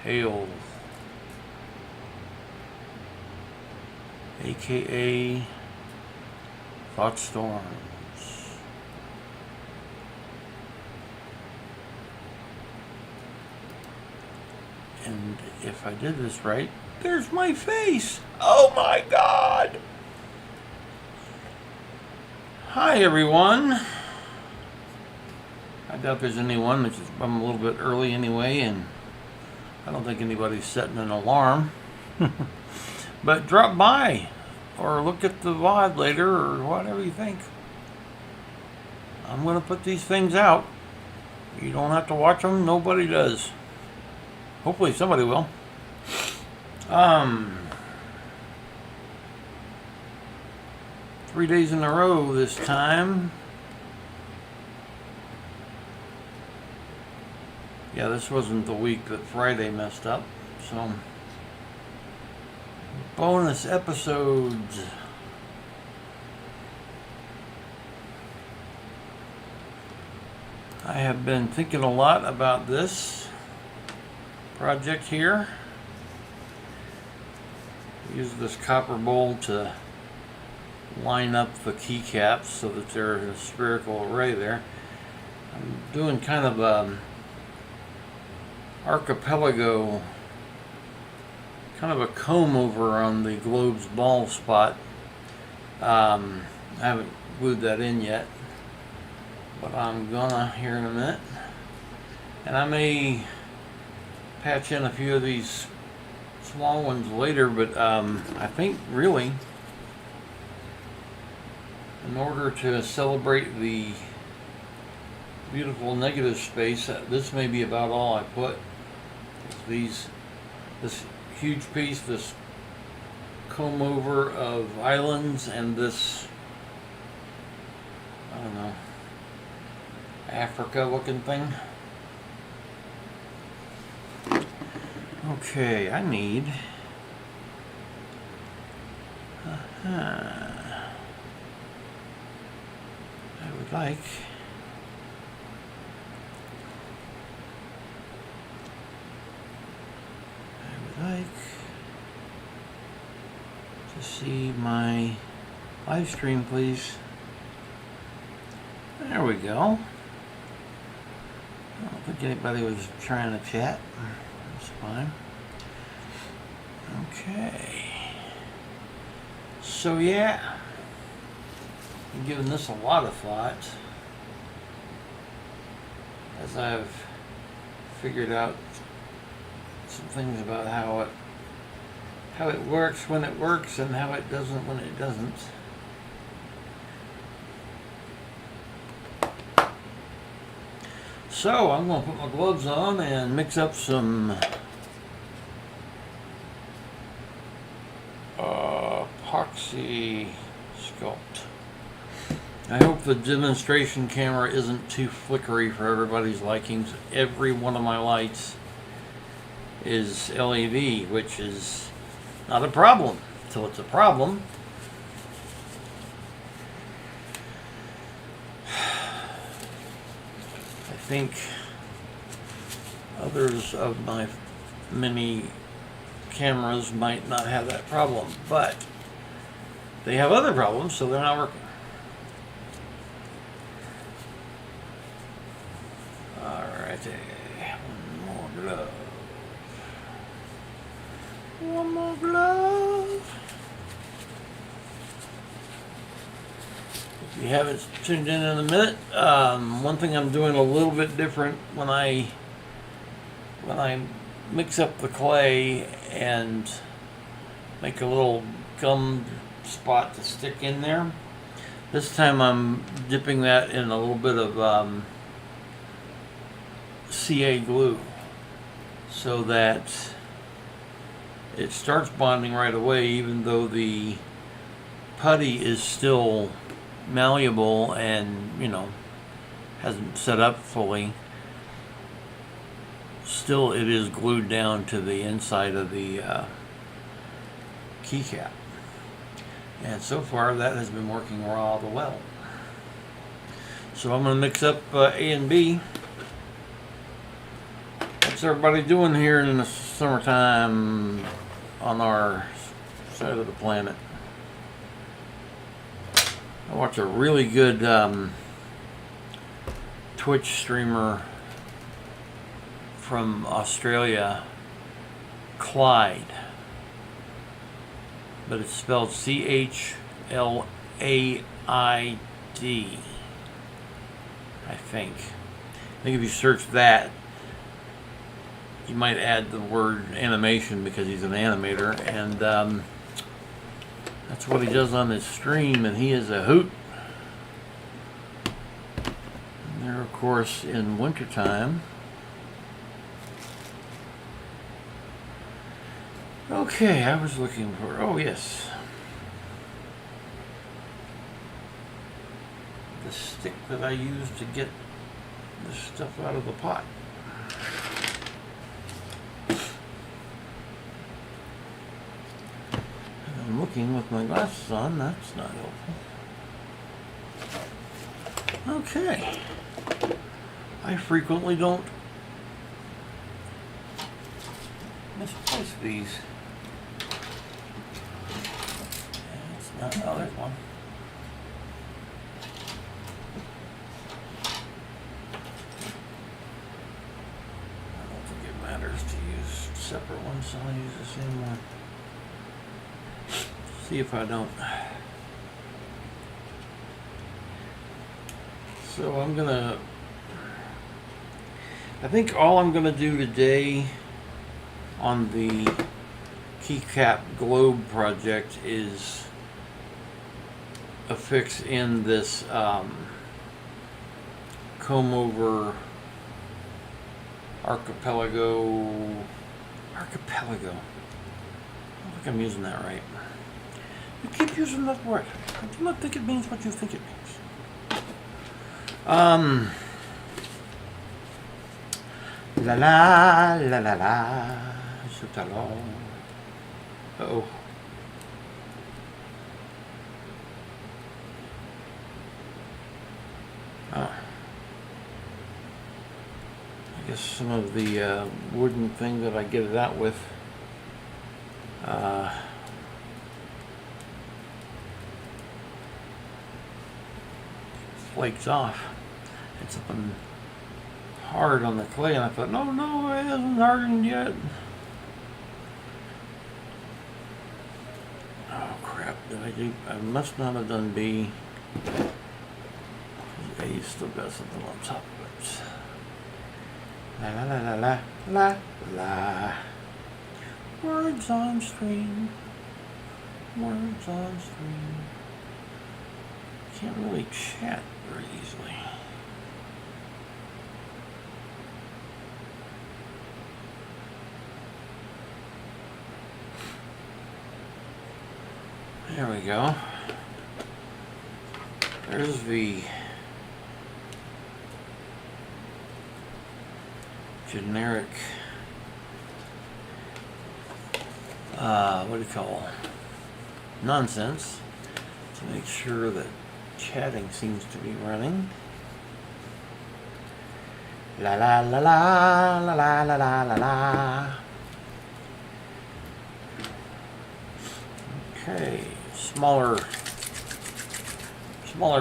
Hale, aka thoughtstorms. And if I did this right, there's my face. Oh my God. Hi everyone. I doubt there's anyone, which is, I'm a little bit early anyway, and I don't think anybody's setting an alarm. But drop by or look at the VOD later or whatever you think. I'm going to put these things out. You don't have to watch them. Nobody does. Hopefully somebody will. 3 days in a row this time. Yeah, this wasn't the week that Friday messed up, so bonus episodes. I have been thinking a lot about this project here. Use this copper bowl to line up the keycaps so that they're in a spherical array there. I'm doing kind of a archipelago, kind of a comb over on the globe's ball spot. I haven't glued that in yet, but I'm gonna here in a minute. And I may patch in a few of these small ones later, but I think really in order to celebrate the beautiful negative space, this may be about all I put. This huge piece, this comb over of islands, and this, I don't know, Africa looking thing. Okay, I need I would like to see my live stream, please. There we go. I don't think anybody was trying to chat. That's fine. Okay. So yeah, I'm giving this a lot of thought as I've figured out some things about how it works when it works and how it doesn't when it doesn't. So I'm going to put my gloves on and mix up some epoxy sculpt. I hope the demonstration camera isn't too flickery for everybody's likings. Every one of my lights is LED, which is not a problem until it's a problem. I think others of my many cameras might not have that problem, but they have other problems, so they're not working. Alrighty, one more glove. One more glove. If you haven't tuned in a minute, one thing I'm doing a little bit different when I mix up the clay and make a little gum spot to stick in there. This time I'm dipping that in a little bit of CA glue so that it starts bonding right away, even though the putty is still malleable and, you know, hasn't set up fully. Still, it is glued down to the inside of the keycap. And so far, that has been working rather well. So I'm going to mix up A and B. What's everybody doing here in the summertime on our side of the planet? I watch a really good Twitch streamer from Australia, Clyde, but it's spelled CHLAID, I think. I think if you search that, you might add the word animation because he's an animator, and that's what he does on his stream, and he is a hoot. And they're, of course, in wintertime. Okay, I was looking for, oh yes, the stick that I use to get the stuff out of the pot. I'm looking with my glasses on, that's not helpful. Okay. I frequently don't misplace these. It's not, oh, there's one. I don't think it matters to use separate ones, so I'll use the same one. See if I don't. So I think all I'm gonna do today on the keycap globe project is affix in this comb over archipelago. I don't think I'm using that right. You keep using that word. I do not think it means what you think it means. La la la la la. Uh-oh. I guess some of the wooden thing that I get it out with flakes off. It's something hard on the clay, and I thought, no, it hasn't hardened yet. Oh crap, I must not have done B. A still got something on top of it. La la la la la la la. Words on stream. Words on stream. Can't really chat very easily. There we go. There's the generic what do you call nonsense to make sure that chatting seems to be running. La la la la la la la la la la. Okay, smaller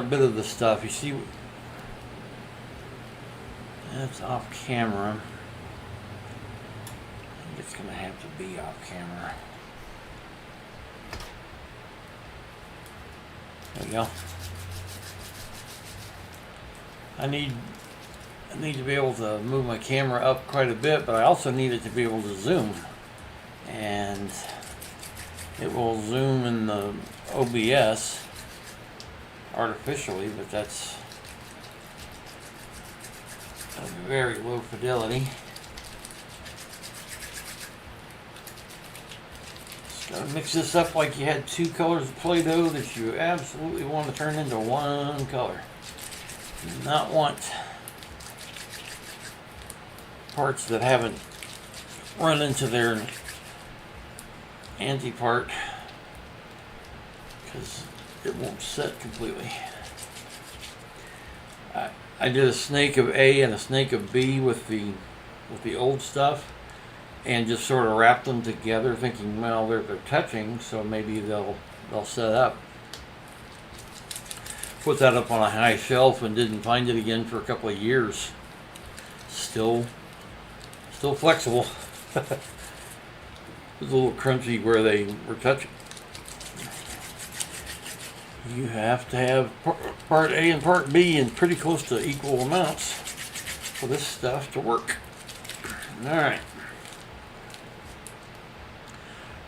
bit of the stuff. You see, that's off camera. It's gonna have to be off camera. There we go. I need to be able to move my camera up quite a bit, but I also need it to be able to zoom. And it will zoom in the OBS artificially, but that's a very low fidelity. Just gotta mix this up like you had two colors of Play-Doh that you absolutely want to turn into one color. You do not want parts that haven't run into their anti-part, because it won't set completely. I did a snake of A and a snake of B with the with the old stuff and just sort of wrapped them together, thinking, well, they're touching, so maybe they'll set up. Put that up on a high shelf and didn't find it again for a couple of years. Still flexible. It was a little crunchy where they were touching. You have to have part A and part B in pretty close to equal amounts for this stuff to work. Alright.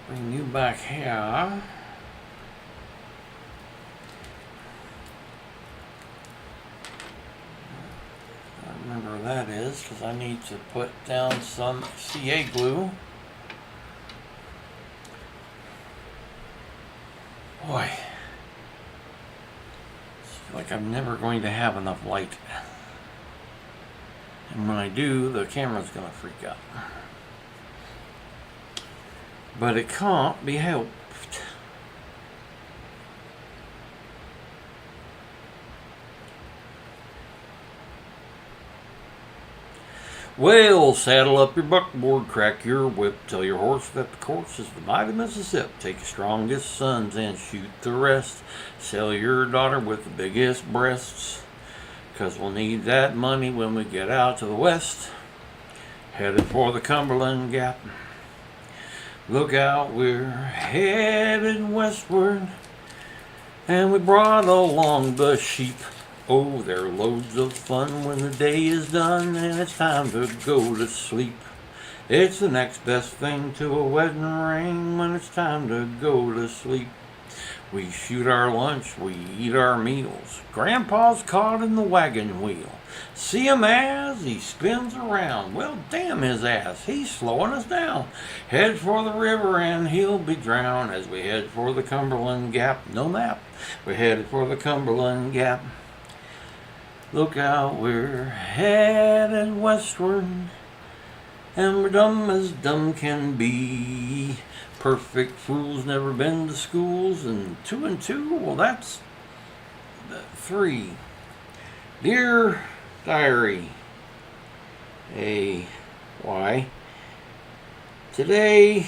Bring you back here. I remember where that is because I need to put down some CA glue. Boy. Like I'm never going to have enough light. And when I do, the camera's going to freak out. But it can't be helped. Well, saddle up your buckboard, crack your whip, tell your horse that the course is the mighty Mississippi. Take your strongest sons and shoot the rest. Sell your daughter with the biggest breasts, 'cause we'll need that money when we get out to the west. Headed for the Cumberland Gap. Look out, we're headed westward, and we brought along the sheep. Oh, they're loads of fun when the day is done and it's time to go to sleep. It's the next best thing to a wedding ring when it's time to go to sleep. We shoot our lunch, we eat our meals. Grandpa's caught in the wagon wheel. See him as he spins around. Well, damn his ass, he's slowing us down. Head for the river and he'll be drowned as we head for the Cumberland Gap. No map, we're headed for the Cumberland Gap. Look out, we're headed westward, and we're dumb as dumb can be. Perfect fools never been to schools, and 2 and 2, well, that's 3. Dear Diary, why? Today,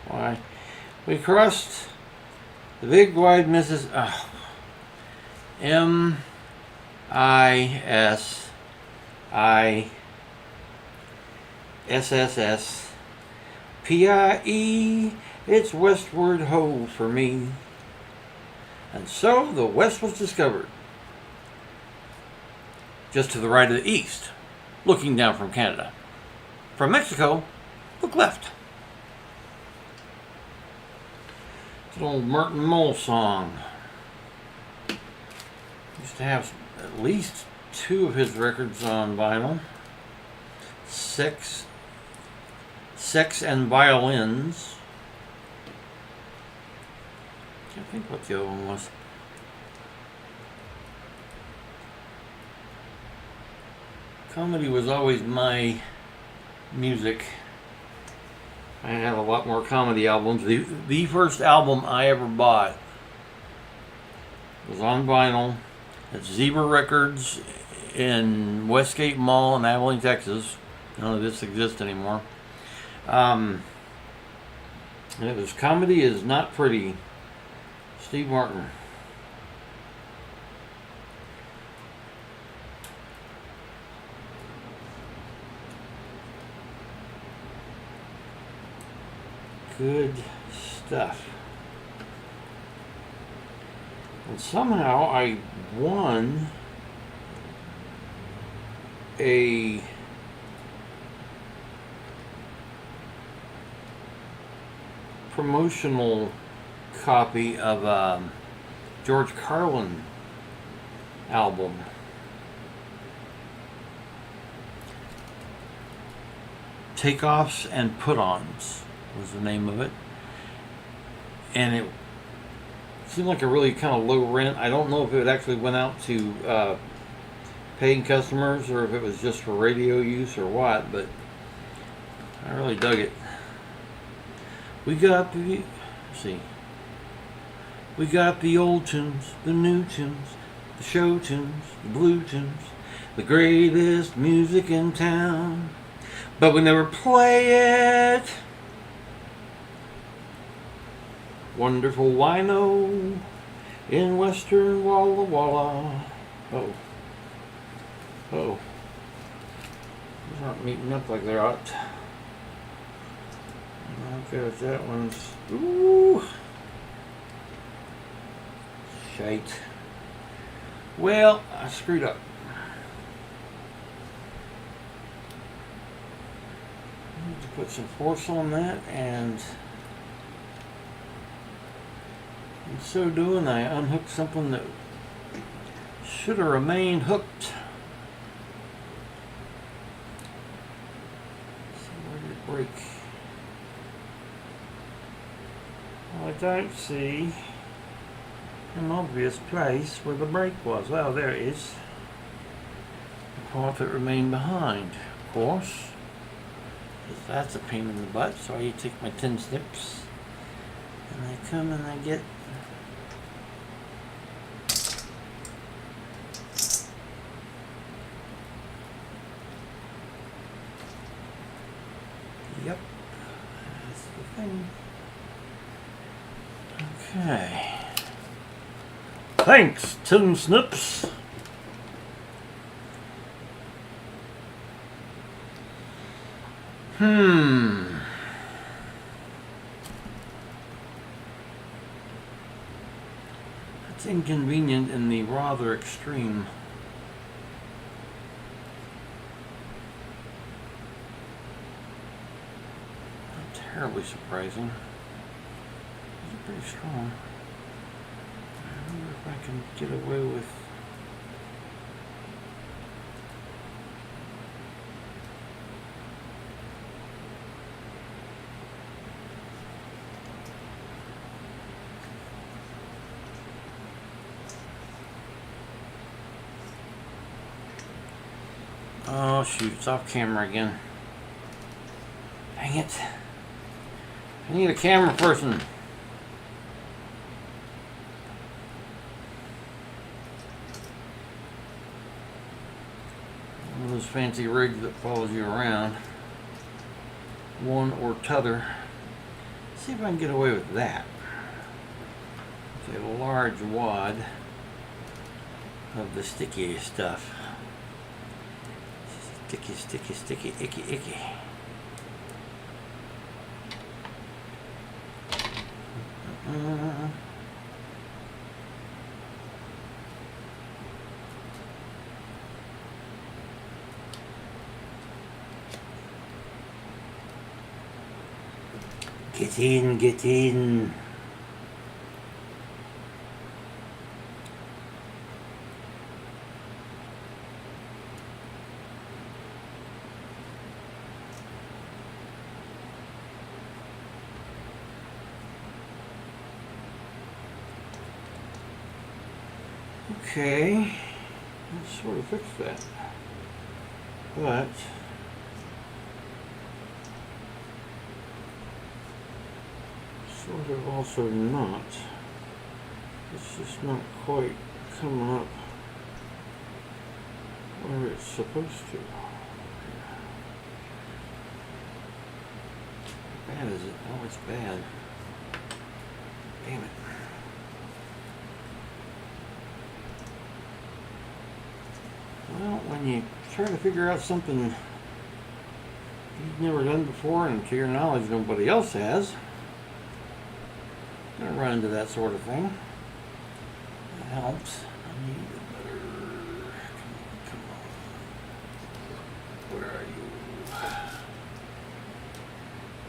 why? We crossed the big wide Mississippi. MISSISSPIE, it's westward ho for me. And so the west was discovered. Just to the right of the east, looking down from Canada. From Mexico, look left. It's an old Merton Mole song. Used to have at least 2 of his records on vinyl. Sex and Violins. Can't think what the other one was. Comedy was always my music. I have a lot more comedy albums. The first album I ever bought was on vinyl at Zebra Records in Westgate Mall in Abilene, Texas. None of this exists anymore. And it was Comedy Is Not Pretty. Steve Martin. Good stuff. And somehow I won a promotional copy of a George Carlin album. Takeoffs and Put-Ons was the name of it. And it seemed like a really kind of low rent. I don't know if it actually went out to paying customers or if it was just for radio use or what, but I really dug it. We got the, let's see, we got the old tunes, the new tunes, the show tunes, the blue tunes, the greatest music in town, but we never play it. Wonderful wino in western Walla Walla. Oh. Oh. These aren't meeting up like they ought. Okay, that one's. Ooh. Shite. Well, I screwed up. I need to put some force on that, and in so doing, I unhooked something that should have remained hooked. So where did it break? Well, I don't see an obvious place where the brake was. Well, there it is. The part that remained behind, of course. Because that's a pain in the butt. So I take my 10 snips and I come and I get yep, that's the thing. Okay. Thanks, Tin Snips. That's inconvenient in the rather extreme. Not terribly surprising. It's pretty strong. I wonder if I can get away with. Oh shoot, it's off camera again. Dang it. I need a camera person. One of those fancy rigs that follows you around. One or t'other. See if I can get away with that. It's a large wad of the sticky stuff. Sticky, sticky, sticky, icky, icky. Get in, get in. Okay, let's sort of fix that, but sort of also not. It's just not quite coming up where it's supposed to. How bad is it? Oh, it's bad. Damn it. Well, when you try to figure out something you've never done before, and to your knowledge nobody else has, you're going to run into that sort of thing. That helps. I need a better. Come on. Where are you?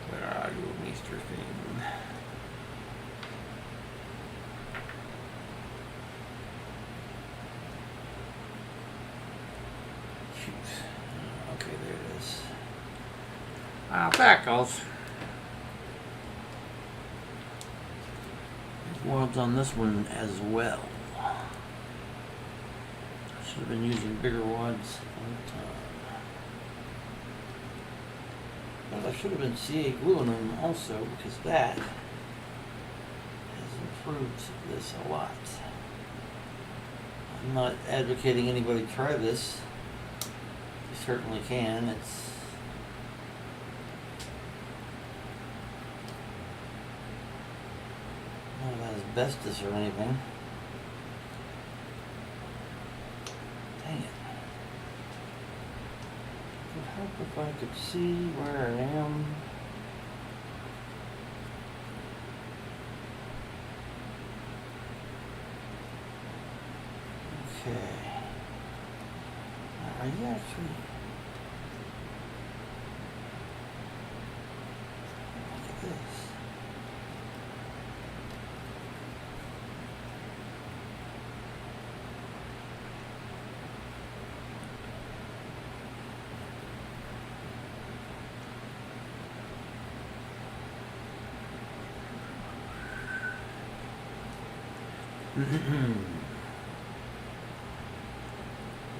Where are you, Mr. Thing? Okay, there it is. Back goes. There's wads on this one as well. I should have been using bigger wads all the time. But I should have been CA gluing them also, because that has improved this a lot. I'm not advocating anybody try this. You certainly can. It's not asbestos or anything. Dang it. It would help if I could see where I am. Okay. Now, are you actually... Look at this.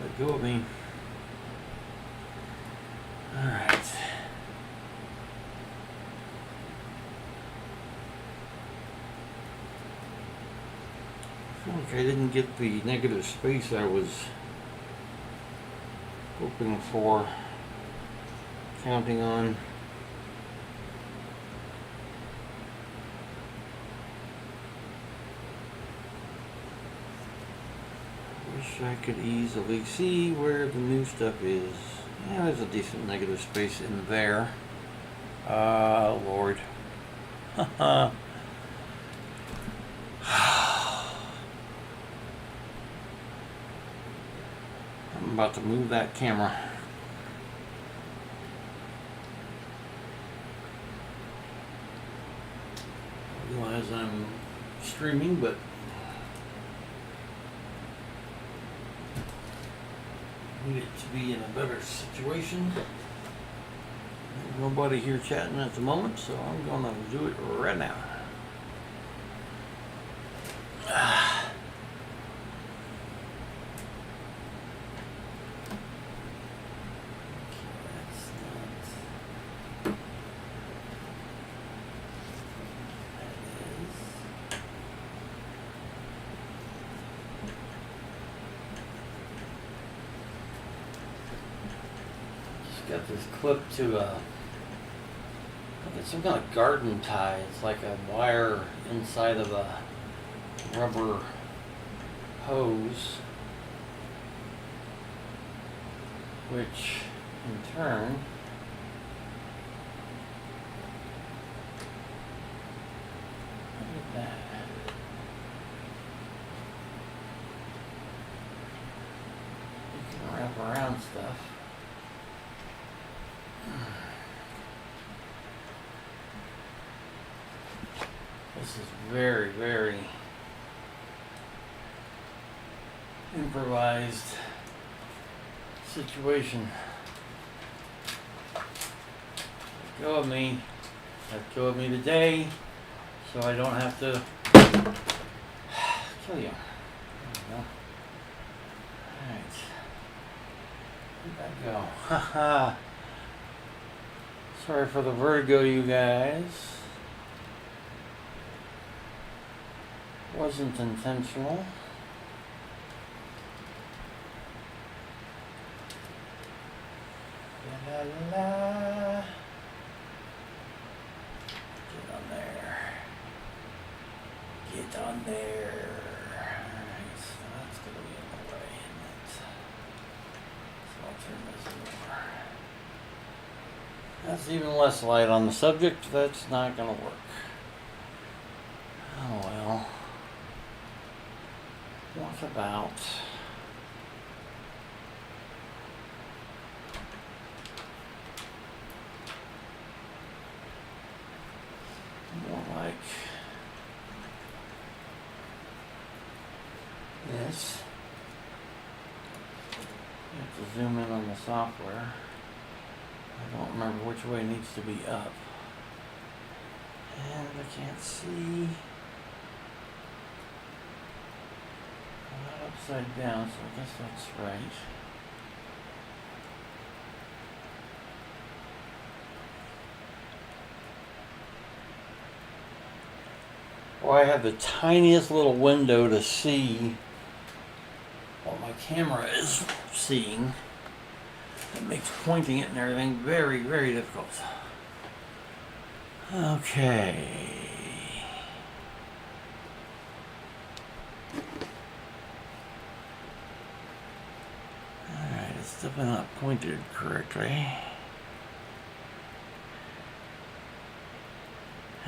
Let go of me. Alright. I feel like I didn't get the negative space I was hoping for, counting on. Wish I could easily see where the new stuff is. Yeah, there's a decent negative space in there. Lord. I'm about to move that camera. I realize I'm streaming, but need it to be in a better situation. There's nobody here chatting at the moment, so I'm gonna do it right now. Got this clip to I think it's some kind of garden tie. It's like a wire inside of a rubber hose, which in turn look at that. You can wrap around stuff. This is very, very improvised situation. Let go of me. Let go of me today, so I don't have to kill you. There we go. Alright. Where'd that go? Haha. Sorry for the vertigo, you guys. Wasn't intentional. La la la. Get on there. Get on there. Alright, so that's going to be in the way, isn't it? So I'll turn this over. That's even less light on the subject. That's not going to work. Oh well. What about more like this? You have to zoom in on the software. I don't remember which way it needs to be up. And I can't see. Not upside down, so I guess that's right. Oh, I have the tiniest little window to see camera is seeing. It makes pointing it and everything very, very difficult. Okay. Alright, it's definitely not pointed correctly.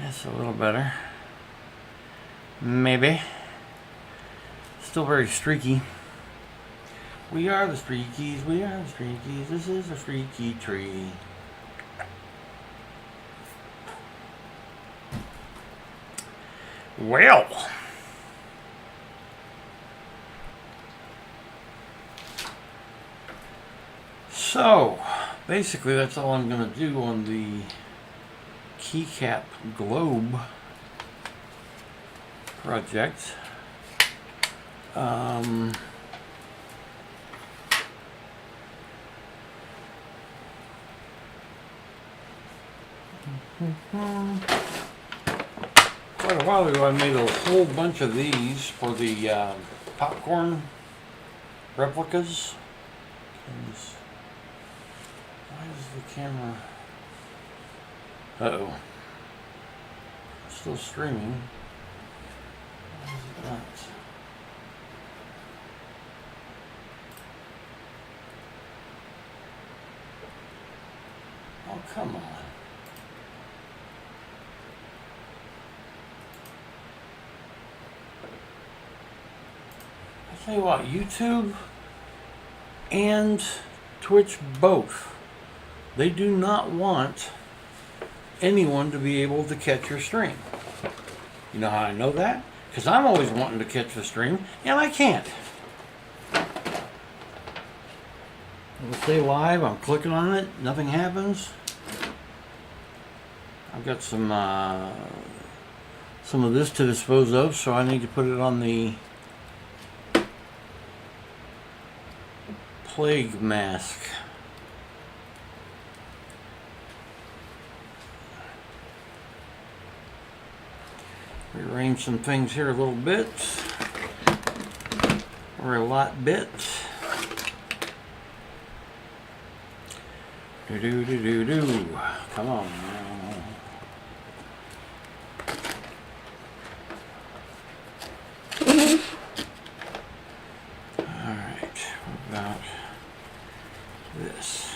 That's a little better. Maybe. Still very streaky. We are the streakies, we are the streakies. This is a streaky tree. Well. So, basically that's all I'm going to do on the keycap globe project. Quite a while ago I made a whole bunch of these for the popcorn replicas. Why is the camera... Uh-oh. Still streaming. Why is it not? Oh, come on. I tell you what, YouTube and Twitch both, they do not want anyone to be able to catch your stream. You know how I know that? Because I'm always wanting to catch the stream, and I can't. It'll stay live, I'm clicking on it, nothing happens. I've got some of this to dispose of, so I need to put it on the plague mask. Rearrange some things here a little bit, or a lot bit. Do. Come on now. Alright, what about this?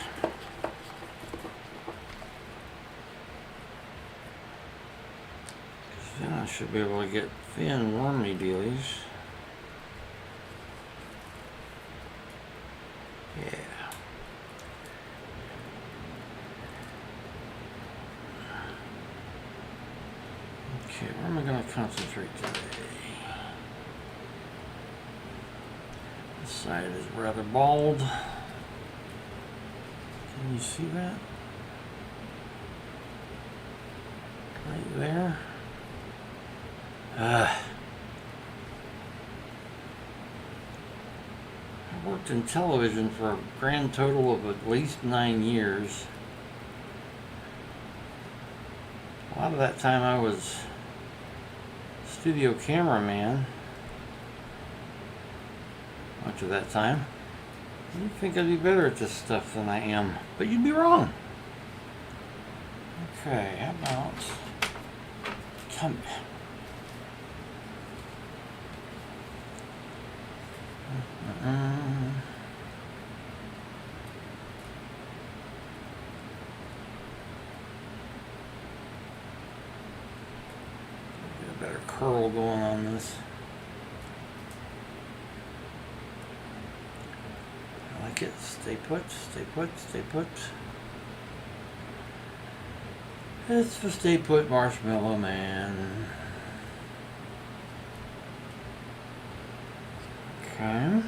Then I should be able to get thin wormy dealies. Yeah. Okay, where am I going to concentrate today? This side is rather bald. Can you see that? Right there. I worked in television for a grand total of at least 9 years. A lot of that time I was studio cameraman. Much of that time. You'd think I'd be better at this stuff than I am, but you'd be wrong. Okay, how about... Come... Get a better curl going on this. I like it. Stay put, stay put, stay put. It's the Stay Put Marshmallow Man. Okay.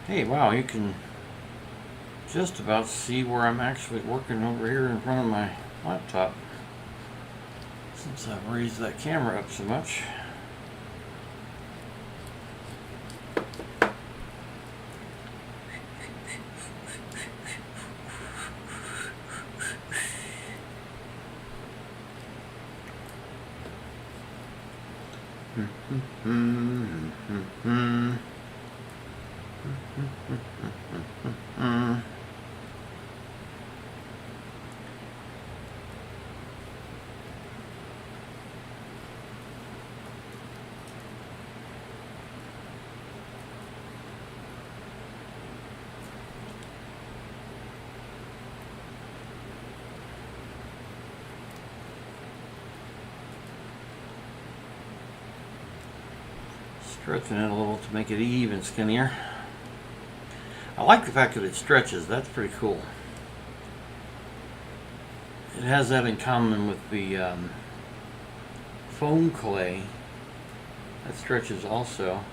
Hey, wow, you can just about see where I'm actually working over here in front of my laptop. Since I've raised that camera up so much. Stretching it a little to make it even skinnier. I like the fact that it stretches. That's pretty cool. It has that in common with the foam clay. That stretches also,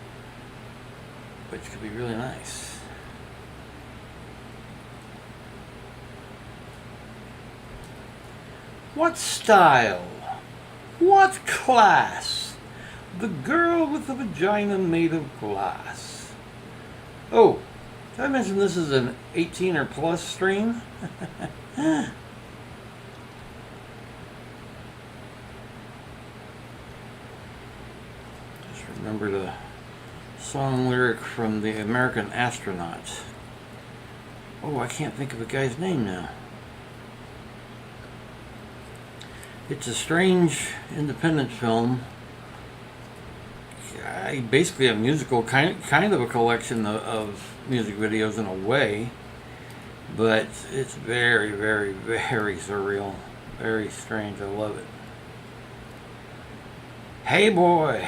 which could be really nice. What style? What class? The girl with the vagina made of glass. Oh, did I mention this is an 18 or plus stream? Just remembered a song lyric from the American Astronaut. Oh, I can't think of the guy's name now. It's a strange independent film. Basically a musical kind of a collection of music videos in a way, but it's very, very, very surreal, very strange. I love it. Hey boy,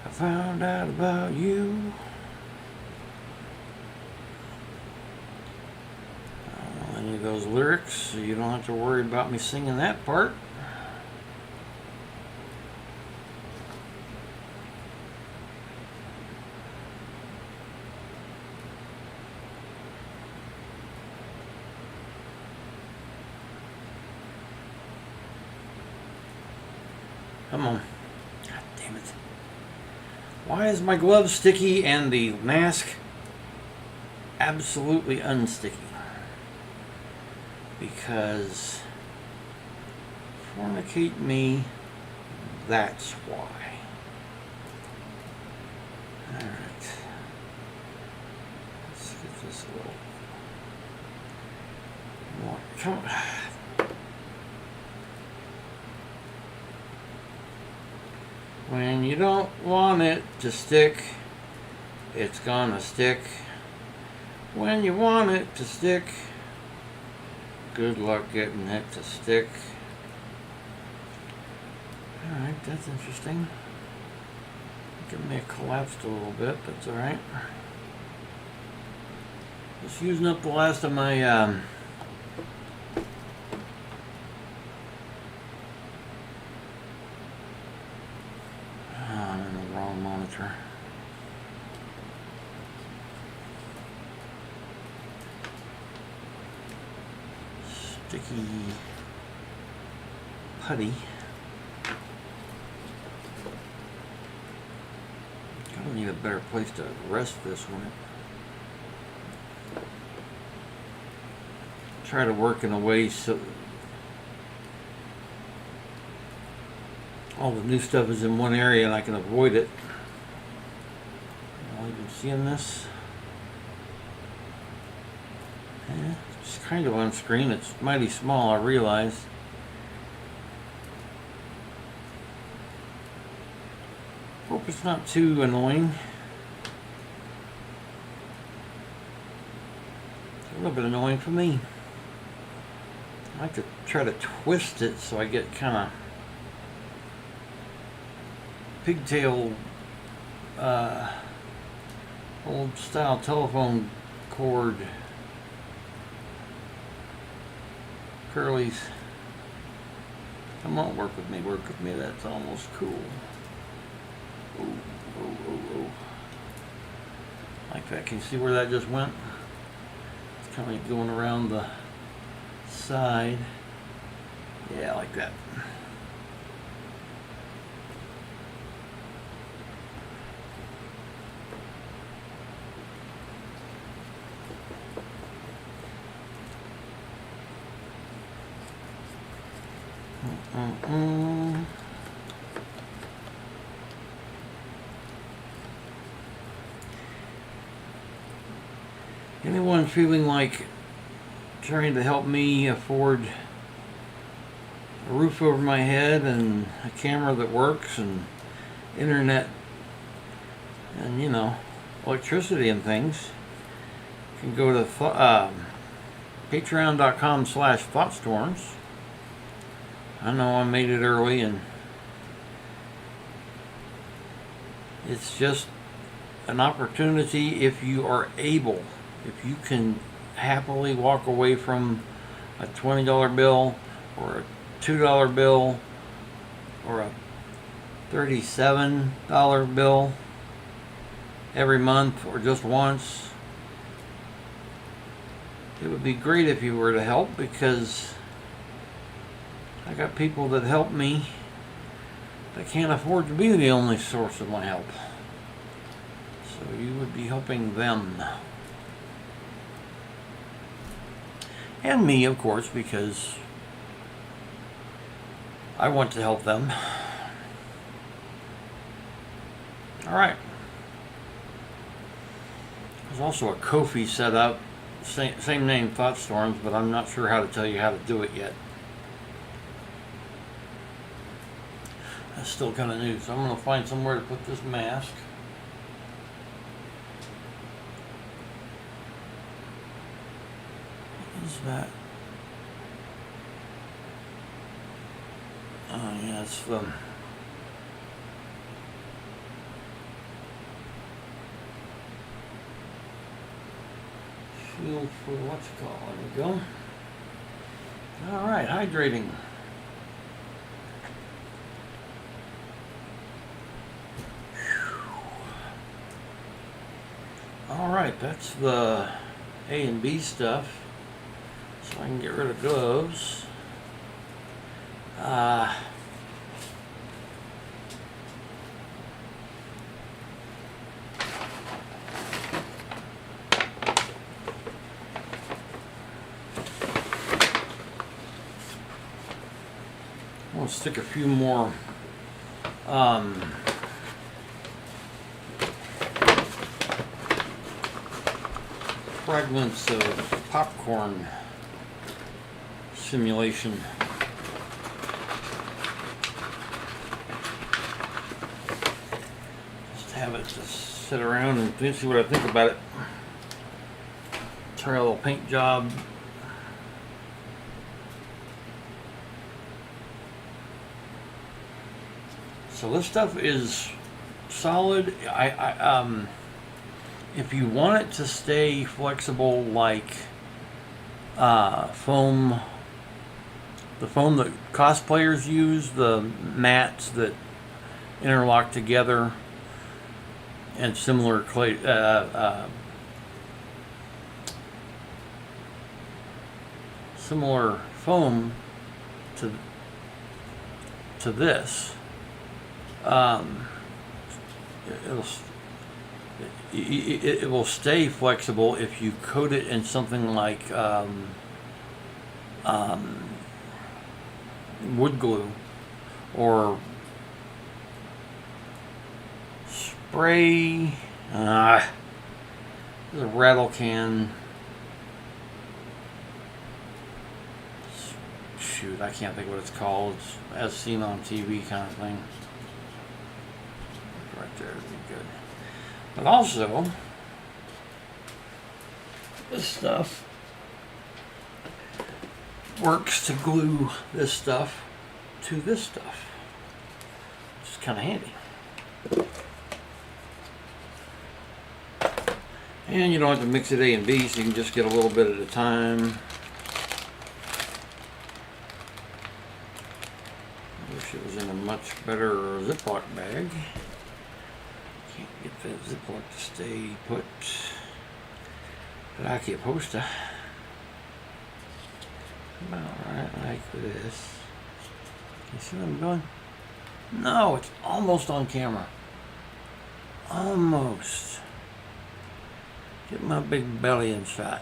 I found out about you. I don't know any of those lyrics, so you don't have to worry about me singing that part. Come on. God damn it. Why is my glove sticky and the mask absolutely unsticky? Because fornicate me, that's why. Alright. Let's get this a little more. Come on. When you don't want it to stick, it's gonna stick. When you want it to stick, good luck getting it to stick. Alright, that's interesting. It may have collapsed a little bit, but it's alright. Just using up the last of my I'm in the wrong monitor. Sticky putty. I need a better place to rest this one. Try to work in a way so all the new stuff is in one area and I can avoid it. All you can see in this. Yeah, it's kind of on screen. It's mighty small, I realize. Hope it's not too annoying. It's a little bit annoying for me. I like to try to twist it so I get kind of pigtail old style telephone cord curlies. Come on, work with me, that's almost cool. Oh, oh, oh, oh. Like that. Can you see where that just went? It's kind of like going around the side. Yeah, like that. Anyone feeling like trying to help me afford a roof over my head and a camera that works and internet and, you know, electricity and things, you can go to patreon.com/thoughtstorms. I know I made it early, and it's just an opportunity if you are able, if you can happily walk away from a $20 bill or a $2 bill or a $37 bill every month or just once. It would be great if you were to help, because I got people that help me that can't afford to be the only source of my help. So you would be helping them. And me, of course, because I want to help them. Alright. There's also a Ko-fi set up. Same name, thoughtstorms, but I'm not sure how to tell you how to do it yet. That's still kind of new, so I'm going to find somewhere to put this mask. What is that? Oh yeah, it's the shield for what's it called. There we go. Alright, hydrating. Alright, that's the A and B stuff. So I can get rid of gloves. I'll stick a few more fragments of popcorn simulation. Just have it just sit around and see what I think about it. Try a little paint job. So this stuff is solid. If you want it to stay flexible like foam, the foam that cosplayers use, the mats that interlock together, and similar clay, similar foam to this. It will stay flexible if you coat it in something like wood glue or spray. There's a rattle can. Shoot, I can't think what it's called. It's as seen on TV kind of thing. Right there would be good. But also, this stuff works to glue this stuff to this stuff, which is kind of handy. And you don't have to mix it A and B, so you can just get a little bit at a time. I wish it was in a much better Ziploc bag. Can't get that Ziploc to stay put, but I keep poster. About right like this. You see what I'm doing? No, it's almost on camera. Almost. Get my big belly in shot.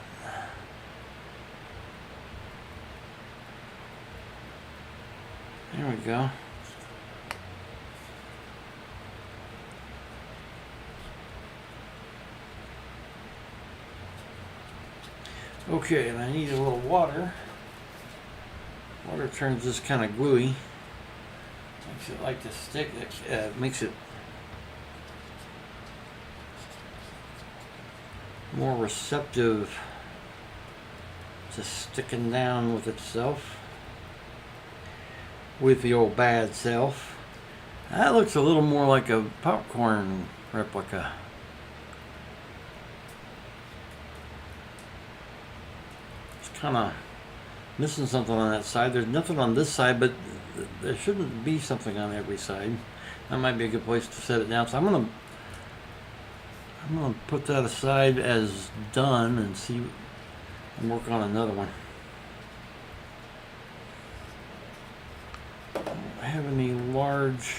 There we go. Okay, and I need a little water. Water turns this kind of gluey. Makes it like to stick. Makes it more receptive to sticking down with itself, with the old bad self. That looks a little more like a popcorn replica. It's kind of missing something on that side. There's nothing on this side, but there shouldn't be something on every side. That might be a good place to set it down. So I'm gonna put that aside as done and see and work on another one. I don't have any large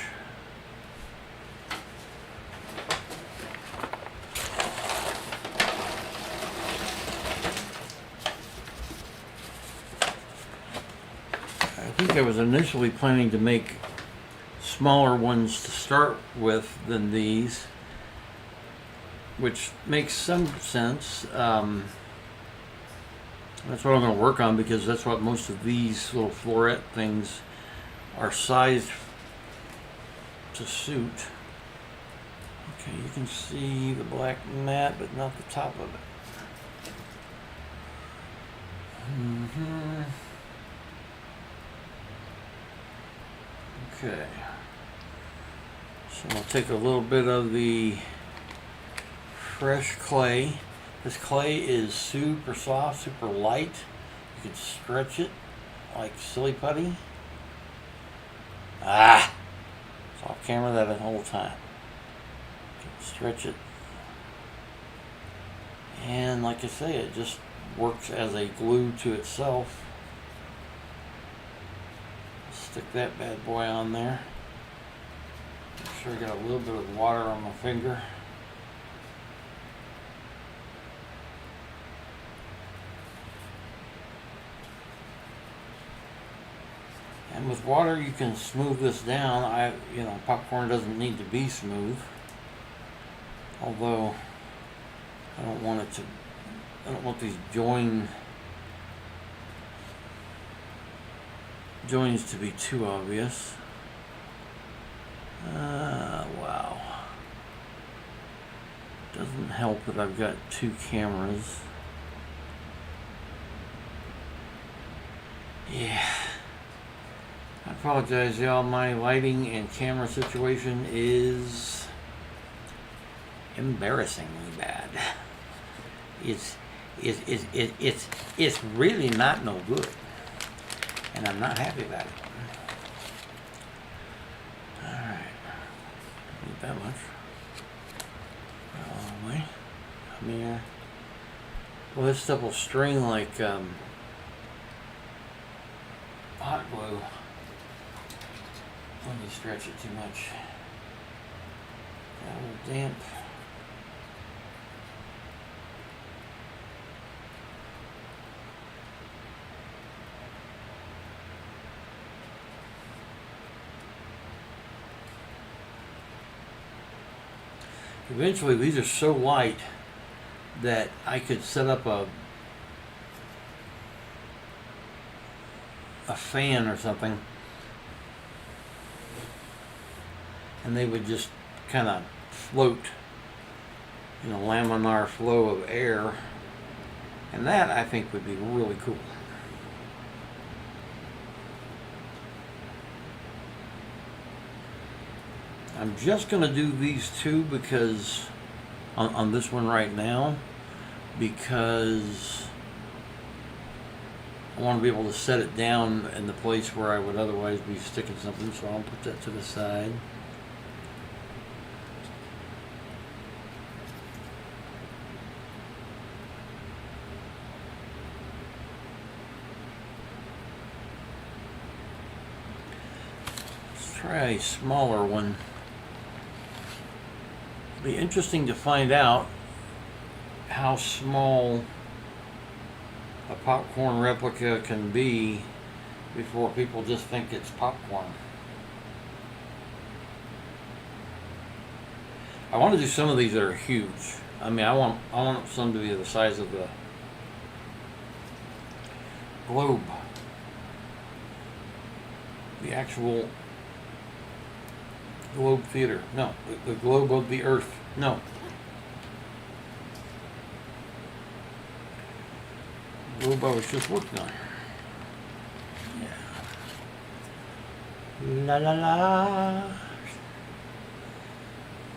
I think I was initially planning to make smaller ones to start with than these, which makes some sense. That's what I'm going to work on, because that's what most of these little floret things are sized to suit. Okay, you can see the black mat, but not the top of it. Okay, so I'll take a little bit of the fresh clay. This clay is super soft, super light. You can stretch it like silly putty. It's off camera that whole time. You can stretch it. And like I say, it just works as a glue to itself. Stick that bad boy on there. Make sure I got a little bit of water on my finger. And with water you can smooth this down. Popcorn doesn't need to be smooth. Although I don't want these joins to be too obvious. Wow. Doesn't help that I've got two cameras. Yeah. I apologize, y'all. My lighting and camera situation is embarrassingly bad. It's really not no good. And I'm not happy about it. Alright. Don't need that much. All the way. Come here. Well, this stuff will string like hot glue when you stretch it too much. Got a little damp. Eventually, these are so light that I could set up a fan or something, and they would just kind of float in a laminar flow of air, and that I think would be really cool. I'm just going to do these two because on this one right now, because I want to be able to set it down in the place where I would otherwise be sticking something, so I'll put that to the side. Let's try a smaller one. Be interesting to find out how small a popcorn replica can be before people just think it's popcorn. I want to do some of these that are huge. I mean, I want some to be the size of globe. The actual globe theater. No, the globe of the earth. No. Globe I was just working on. Yeah. La la la.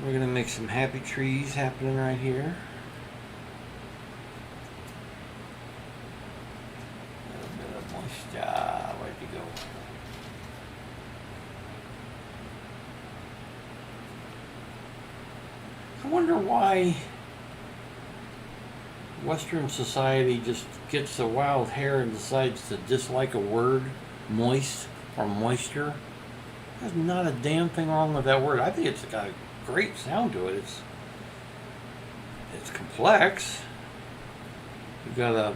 We're gonna make some happy trees happening right here. A little bit of moisture. Where'd you go? I wonder why Western society just gets a wild hair and decides to dislike a word, moist or moisture. There's not a damn thing wrong with that word. I think it's got a great sound to it. It's complex. You've got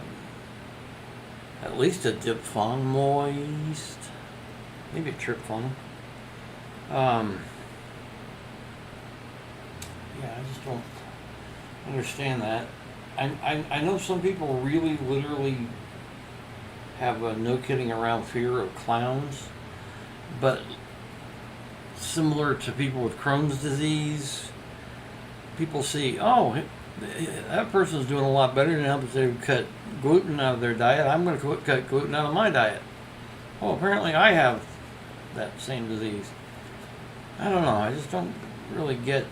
at least a diphthong, moist, maybe a triphthong. Yeah, I just don't understand that. I know some people really literally have a no kidding around fear of clowns, but similar to people with Crohn's disease, people see, oh, that person's doing a lot better now that they've cut gluten out of their diet. I'm going to cut gluten out of my diet. Oh, apparently I have that same disease. I don't know. I just don't really get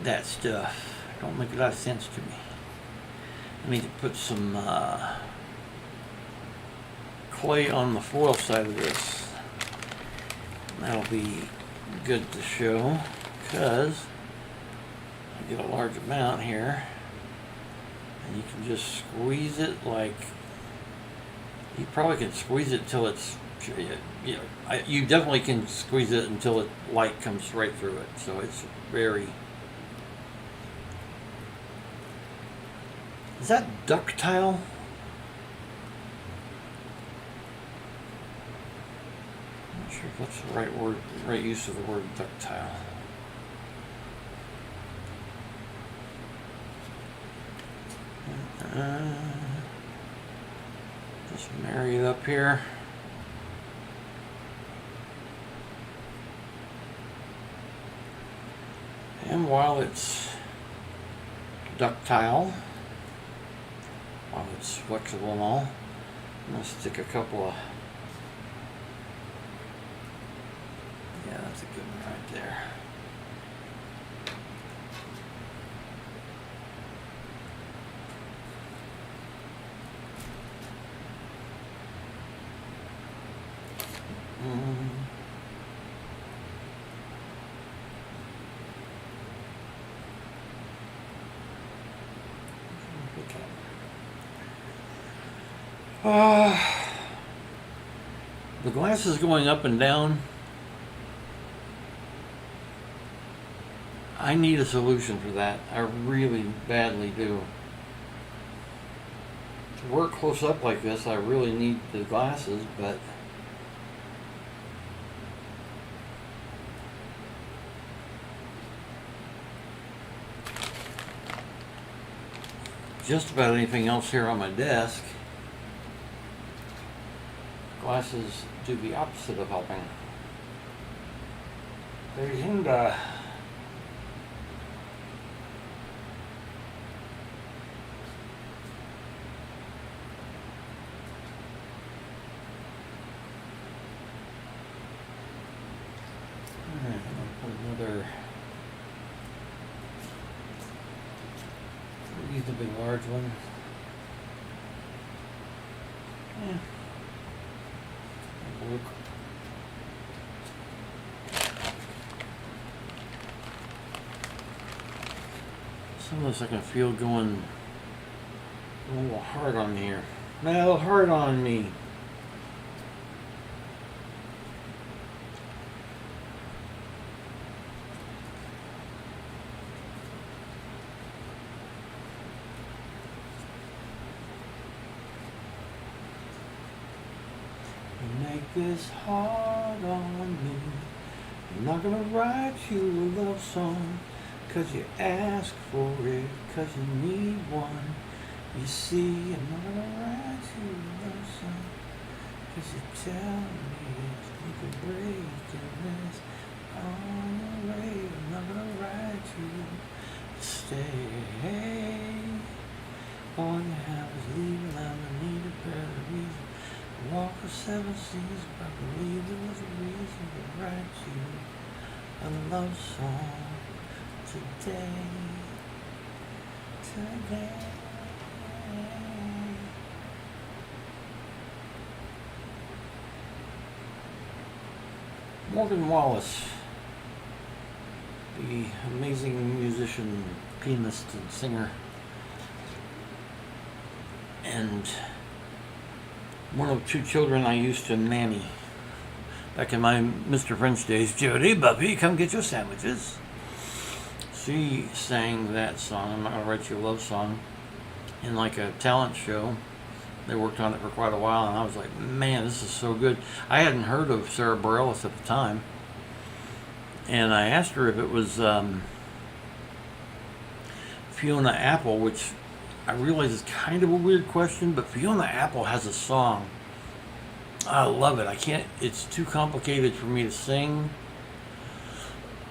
that stuff. Don't make a lot of sense to me. I need to put some clay on the foil side of this. That'll be good to show, because I get a large amount here, and you can just squeeze it like, you probably can squeeze it till it's, you definitely can squeeze it until light comes right through it. So it's very. Is that ductile? I'm not sure if that's the right word, right use of the word ductile. Just marry it up here. And while it's ductile, while it's flexible and all, I'm going to stick a couple of, yeah, that's a good one right there. The glass is going up and down. I need a solution for that. I really badly do. To work close up like this, I really need the glasses, but just about anything else here on my desk, glasses do the opposite of helping. They hinder. Alright, I'm going to put another reasonably large one. Yeah. Look. Some of this I can feel going a little hard on me here. No, hard on me. Make this hard on me. I'm not gonna write you a love song 'cause you ask for it, 'cause you need one. You see, I'm not gonna write you a love song, 'cause you tell me you could break your rest on the way. I'm not gonna write you to stay. All you have is leaving, I'm gonna need a better reason. Walk for 7 seas, but I believe there was a reason to write you a love song today. Morgan Wallace, the amazing musician, pianist, and singer, and one of 2 children I used to nanny back in my Mr. French days. Jody, Buffy, come get your sandwiches. She sang that song, I'm Not Gonna Write You a Love Song, in like a talent show. They worked on it for quite a while, and I was like, man, this is so good. I hadn't heard of Sarah Bareilles at the time, and I asked her if it was Fiona Apple, which I realize is kind of a weird question, but Fiona Apple has a song. I love it. I can't, it's too complicated for me to sing.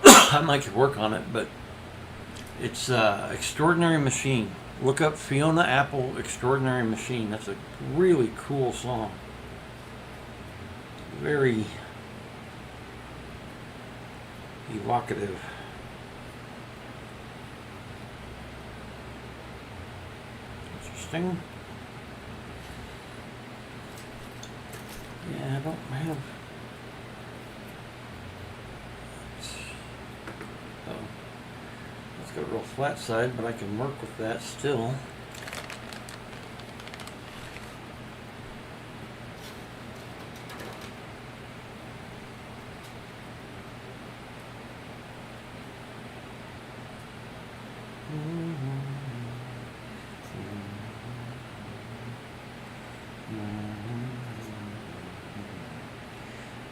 I might could work on it, but it's Extraordinary Machine. Look up Fiona Apple, Extraordinary Machine. That's a really cool song. Very evocative. Interesting. Yeah, I don't have... Oh. It's got a real flat side, but I can work with that still.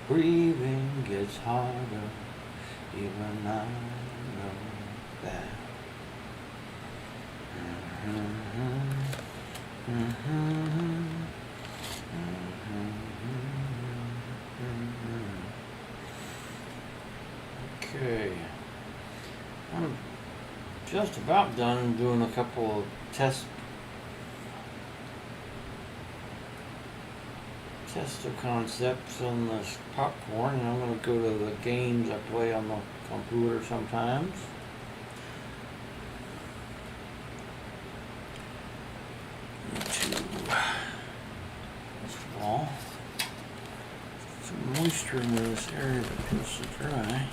Breathing gets harder, even I know that. Okay, I'm just about done doing a couple of test of concepts on this popcorn, and I'm going to go to the games I play on the computer sometimes. First of all, some moisture in this area that feels so dry.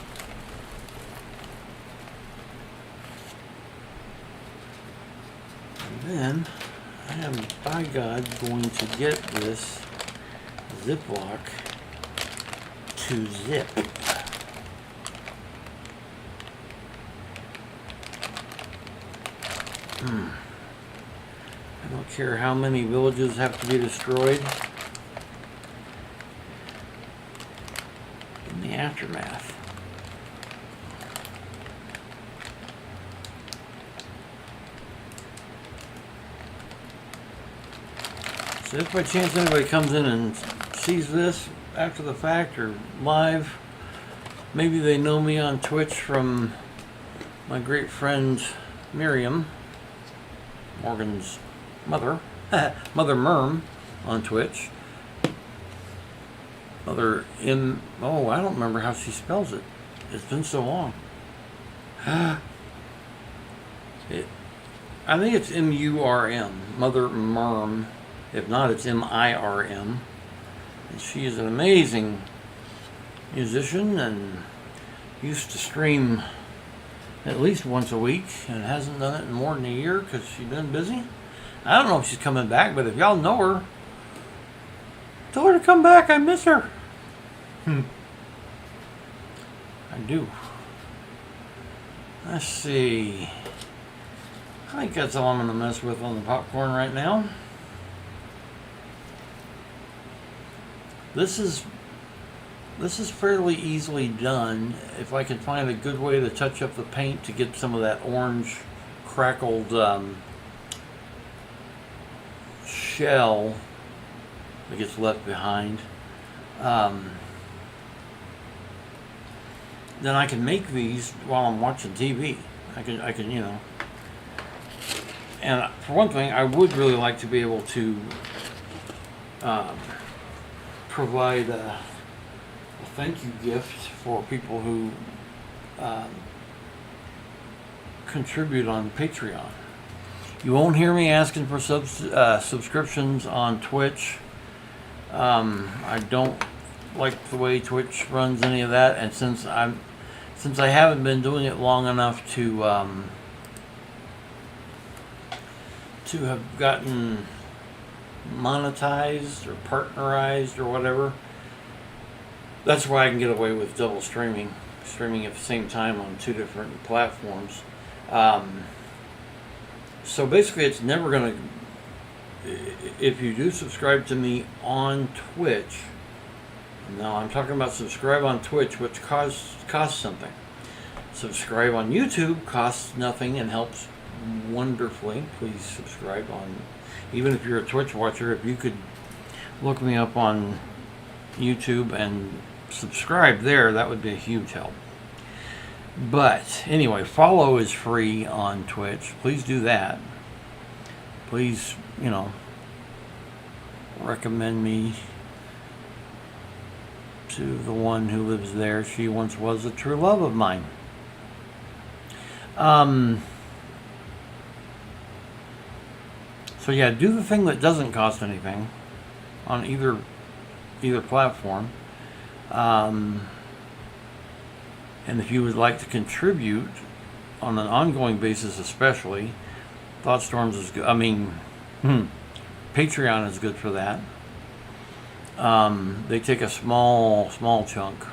And then I am, by God, going to get this Ziploc to zip. I don't care how many villages have to be destroyed in the aftermath. So if by chance anybody comes in and sees this after the fact or live, maybe they know me on Twitch from my great friend Miriam, Morgan's mother, Mother Merm on Twitch. Mother M, oh, I don't remember how she spells it. It's been so long. I think it's M-U-R-M, Mother Merm. If not, it's M-I-R-M. And she is an amazing musician and used to stream at least once a week and hasn't done it in more than a year because she's been busy. I don't know if she's coming back, but if y'all know her, tell her to come back. I miss her. I do. Let's see. I think that's all I'm going to mess with on the popcorn right now. This is fairly easily done if I can find a good way to touch up the paint to get some of that orange crackled shell that gets left behind, then I can make these while I'm watching TV. I can, you know. And for one thing, I would really like to be able to provide a thank you gift for people who contribute on Patreon. You won't hear me asking for subscriptions on Twitch. I don't like the way Twitch runs any of that, and since I haven't been doing it long enough to have gotten monetized or partnerized or whatever, that's why I can get away with double streaming at the same time on two different platforms. So basically, it's never going to, if you do subscribe to me on Twitch, now I'm talking about subscribe on Twitch, which costs something. Subscribe on YouTube costs nothing and helps wonderfully. Please subscribe on, even if you're a Twitch watcher, if you could look me up on YouTube and subscribe there, that would be a huge help. But anyway, follow is free on Twitch. Please do that. Please, you know, recommend me to the one who lives there. She once was a true love of mine. So yeah, do the thing that doesn't cost anything on either platform. And if you would like to contribute on an ongoing basis, especially, thoughtstorms is good. Patreon is good for that. They take a small chunk.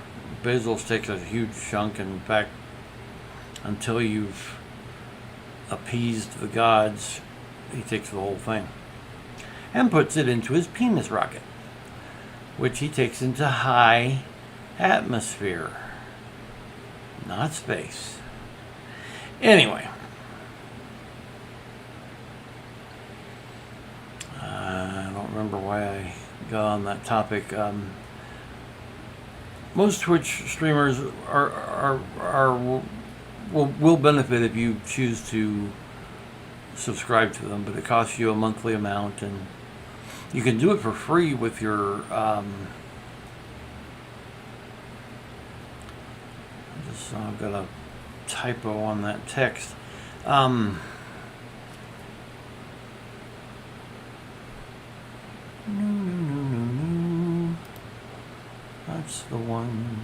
Bezos takes a huge chunk. In fact, until you've appeased the gods, he takes the whole thing and puts it into his penis rocket, which he takes into high atmosphere, not space. Anyway, I don't remember why I got on that topic. Most Twitch streamers will benefit if you choose to subscribe to them, but it costs you a monthly amount, and you can do it for free with your I've got a typo on that text. No, that's the one.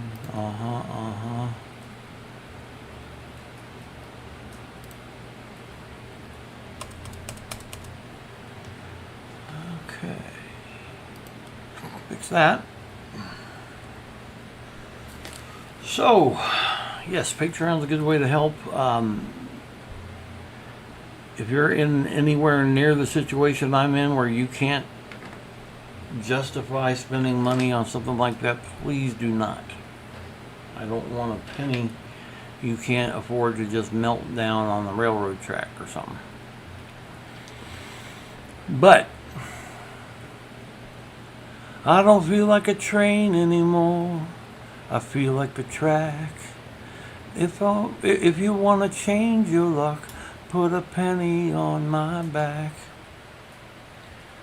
Okay, fix that. So, yes, Patreon's a good way to help. If you're in anywhere near the situation I'm in where you can't justify spending money on something like that, please do not. I don't want a penny you can't afford to just melt down on the railroad track or something. But I don't feel like a train anymore. I feel like a track. If you want to change your luck, put a penny on my back.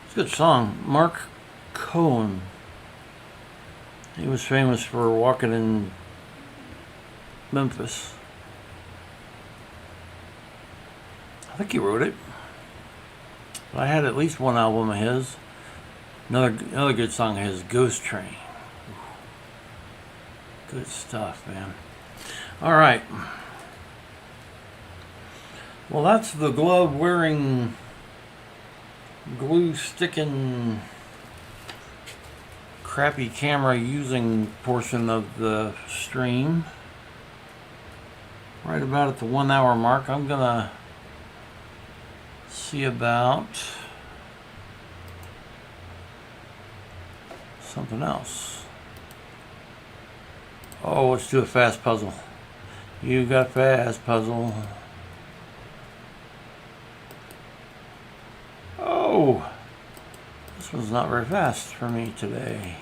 It's a good song. Mark Cohen. He was famous for walking in Memphis. I think he wrote it. I had at least one album of his. Another good song of his, Ghost Train. Good stuff, man. All right. Well, that's the glove wearing, glue sticking, crappy camera using portion of the stream. Right about at the 1 hour mark, I'm gonna see about something else. Oh, let's do a fast puzzle. You got fast puzzle. Oh, This one's not very fast for me today.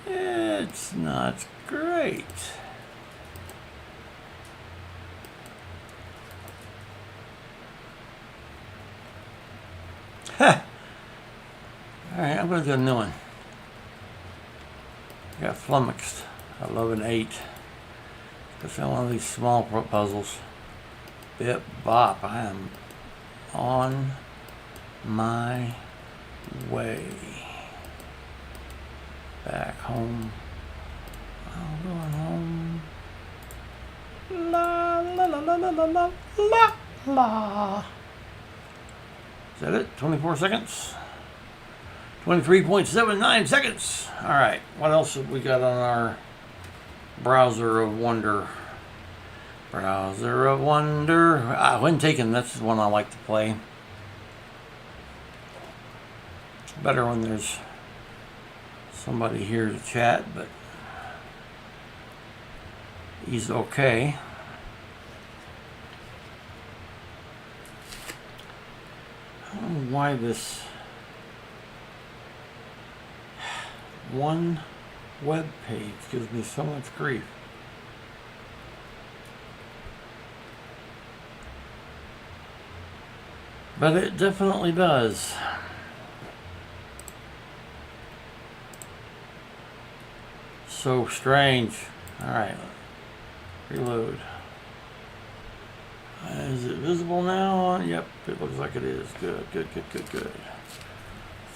It's not great. Ha! Alright, I'm going to do a new one. I got flummoxed. I love an 8. Especially on one of these small puzzles. Bip bop. I am on my way back home. I'm going home. La la la la la la la la. Is that it? 24 seconds? 23.79 seconds. Alright, what else have we got on our browser of wonder? Browser of wonder. When taken, that's the one I like to play. It's better when there's somebody here to chat, but he's okay. I don't know why this one web page gives me so much grief. But it definitely does. So strange. Alright. Reload. Is it visible now? Yep, it looks like it is. Good, good, good, good, good.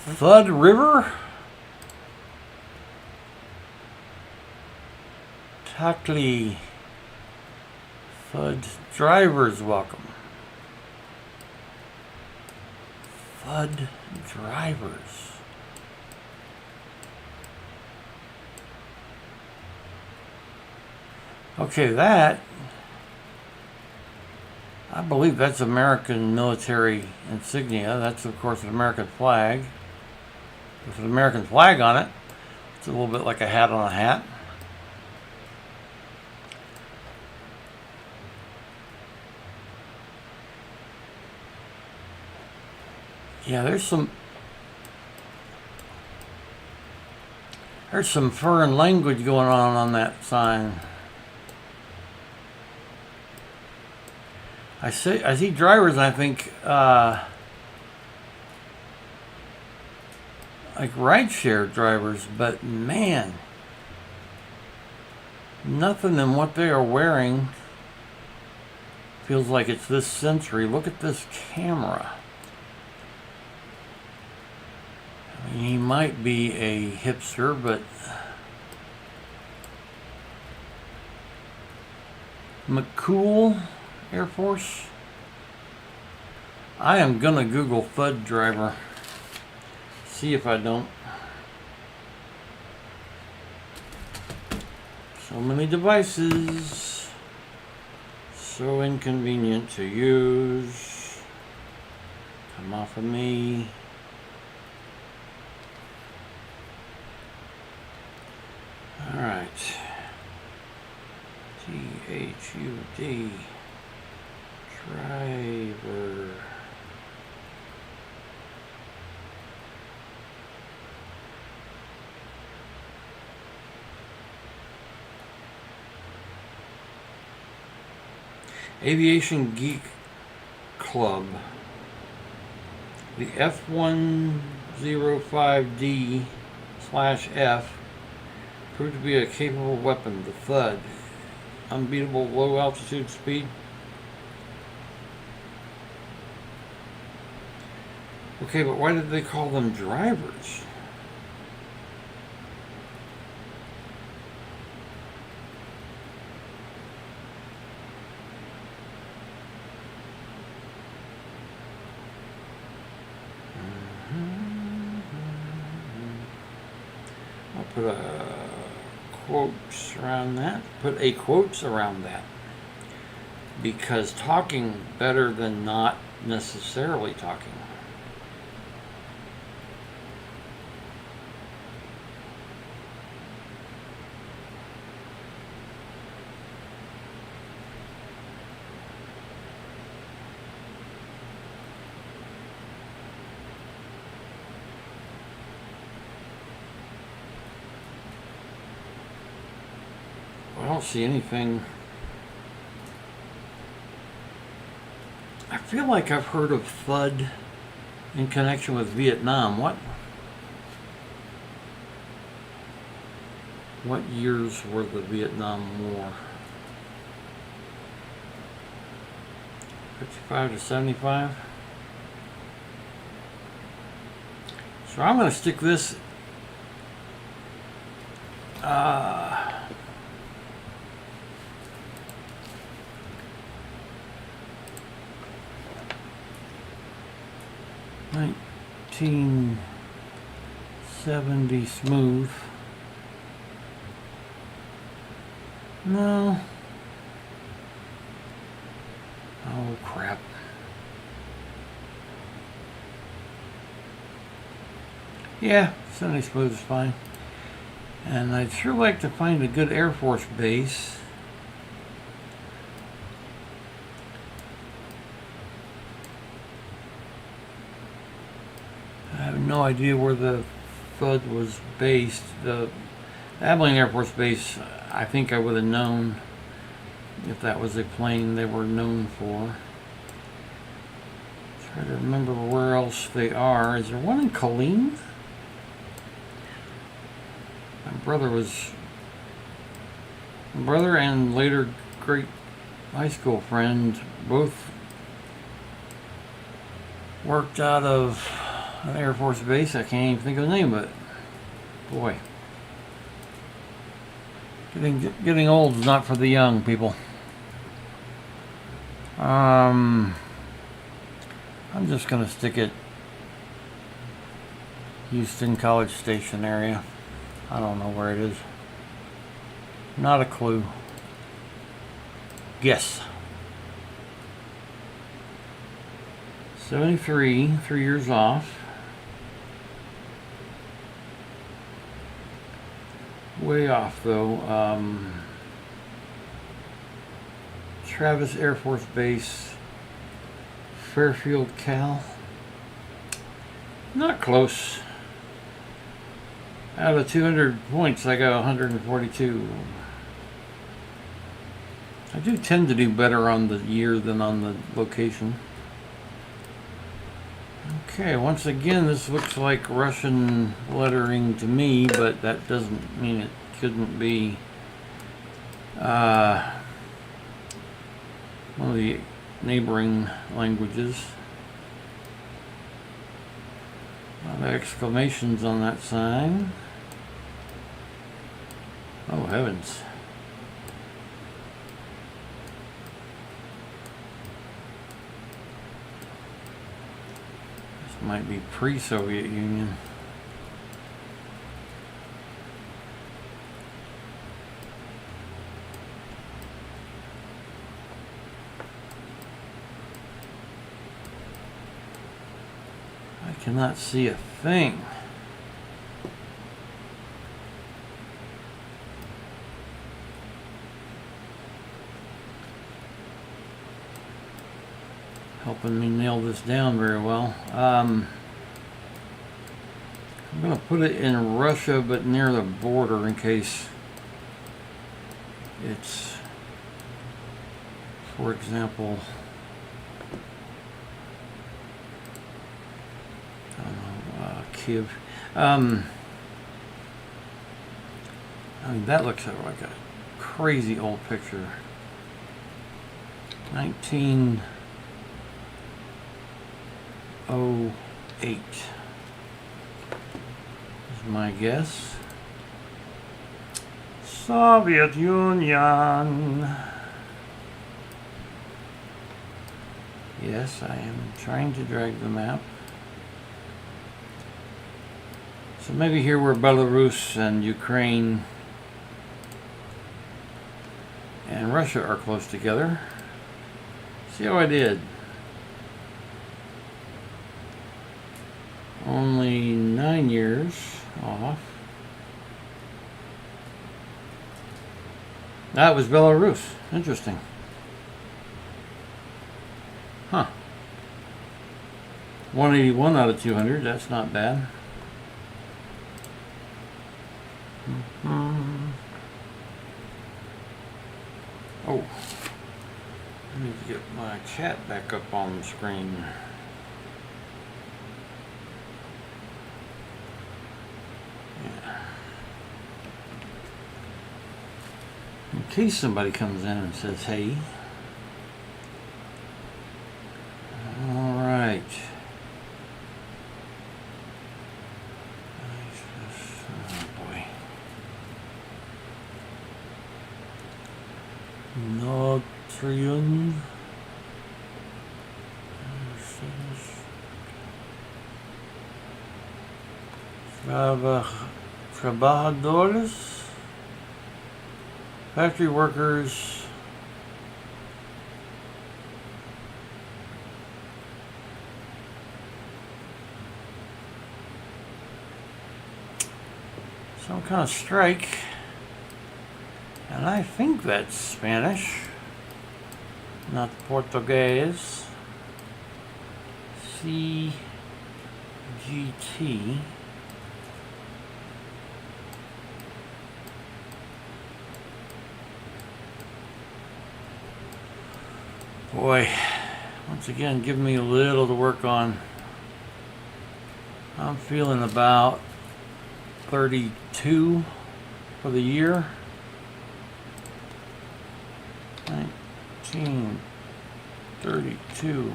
Thud River? Takli. Thud Drivers, welcome. Thud Drivers. Okay, that, I believe that's American military insignia. That's, of course, an American flag. With an American flag on it. It's a little bit like a hat on a hat. Yeah, there's some foreign language going on that sign. I see drivers, and I think like rideshare drivers, but man, nothing in what they are wearing feels like it's this century. Look at this camera. I mean, he might be a hipster, but McCool Air Force. I am gonna Google Thud Driver. See if I don't. So many devices. So inconvenient to use. Come off of me. All right. THUD. Driver. Aviation Geek Club. The F-105D/F proved to be a capable weapon. The Thud. Unbeatable low altitude speed. Okay, but why did they call them drivers? I'll put a quotes around that. Put a quotes around that. Because talking better than not necessarily talking. I don't see anything. I feel like I've heard of FUD in connection with Vietnam. What years were the Vietnam War? 55 to 75? So I'm going to stick this 1970 smooth. No. Oh crap. Yeah, 70 smooth is fine. And I'd sure like to find a good Air Force base. I have no idea where the FUD was based. The Abilene Air Force Base, I think I would have known if that was a plane they were known for. Try to remember where else they are. Is there one in Colleen? My brother and later great high school friend both worked out of an Air Force base. I can't even think of the name of it. Boy. Getting old is not for the young, people. I'm just going to stick it Houston College Station area. I don't know where it is. Not a clue. Guess. 73, 3 years off. Way off though. Travis Air Force Base, Fairfield, Cal. Not close. Out of 200 points, I got 142. I do tend to do better on the year than on the location. Okay, once again, this looks like Russian lettering to me, but that doesn't mean it couldn't be one of the neighboring languages. A lot of exclamations on that sign. Oh, heavens. This might be pre-Soviet Union. I cannot see a thing. Helping me nail this down very well. I'm going to put it in Russia, but near the border in case it's, for example, I don't know, Kiev. I mean, that looks like a crazy old picture. 1908 is my guess. Soviet Union. Yes, I am trying to drag the map. So maybe here where Belarus and Ukraine and Russia are close together. See how I did? Only 9 years off. That was Belarus. Interesting. Huh. 181 out of 200. That's not bad. I need to get my chat back up on the screen. Yeah. In case somebody comes in and says, hey. All right. Oh boy. Notrian. Trabajadores. Factory workers. Some kind of strike. And I think that's Spanish, not Portuguese. CGT. Boy, once again, give me a little to work on. I'm feeling about 32 for the year. 1932.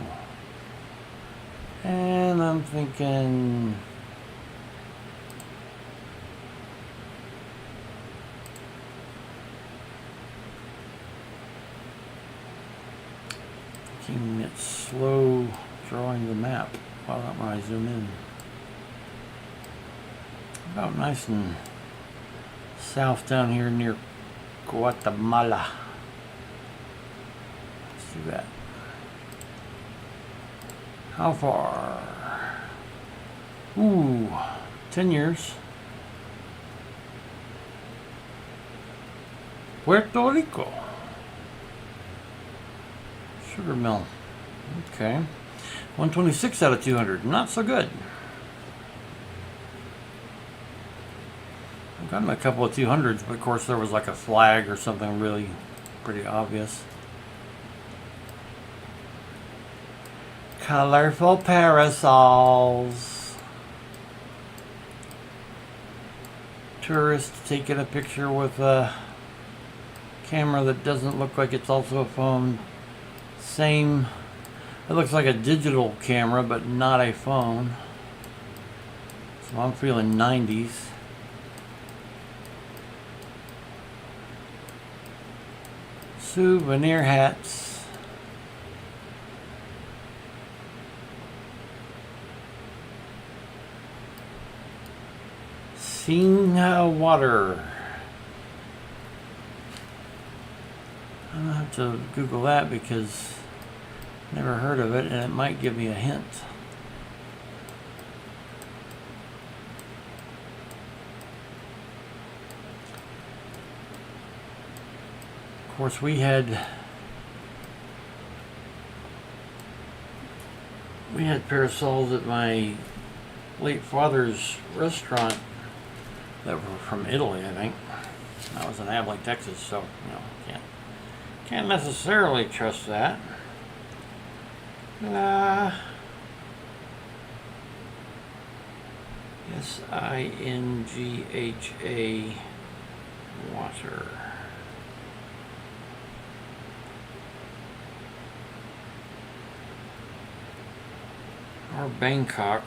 And I'm thinking it's slow drawing the map when I zoom in. About nice and south down here near Guatemala. Let's do that. How far? Ooh, 10 years. Puerto Rico. Sugar mill. Okay. 126 out of 200. Not so good. I've gotten a couple of 200s, but of course there was like a flag or something really pretty obvious. Colorful parasols. Tourist taking a picture with a camera that doesn't look like it's also a phone. Same, it looks like a digital camera, but not a phone. So I'm feeling 90s. Souvenir hats. Singa water. I'm gonna have to Google that because I never heard of it, and it might give me a hint. Of course, we had parasols at my late father's restaurant that were from Italy, I think. I was in Abilene, Texas, so can't necessarily trust that. Singha water. Or Bangkok.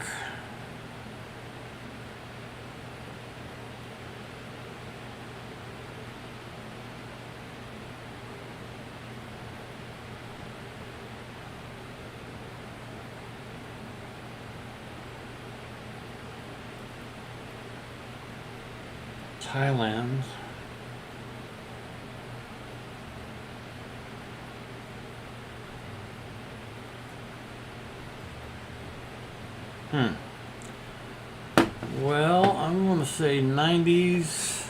Thailand. Well, I'm going to say 90s.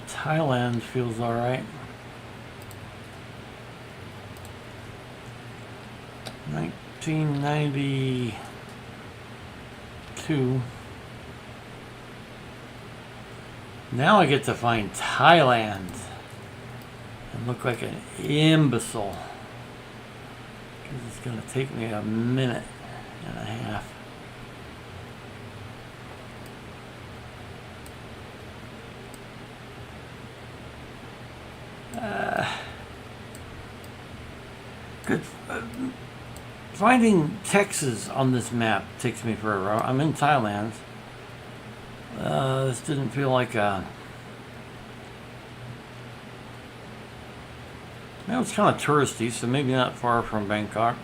Thailand feels all right. 1992. Now I get to find Thailand and look like an imbecile. Because it's going to take me a minute and a half. Good. Finding Texas on this map takes me forever. I'm in Thailand. This didn't feel like a... Well, it's kind of touristy, so maybe not far from Bangkok.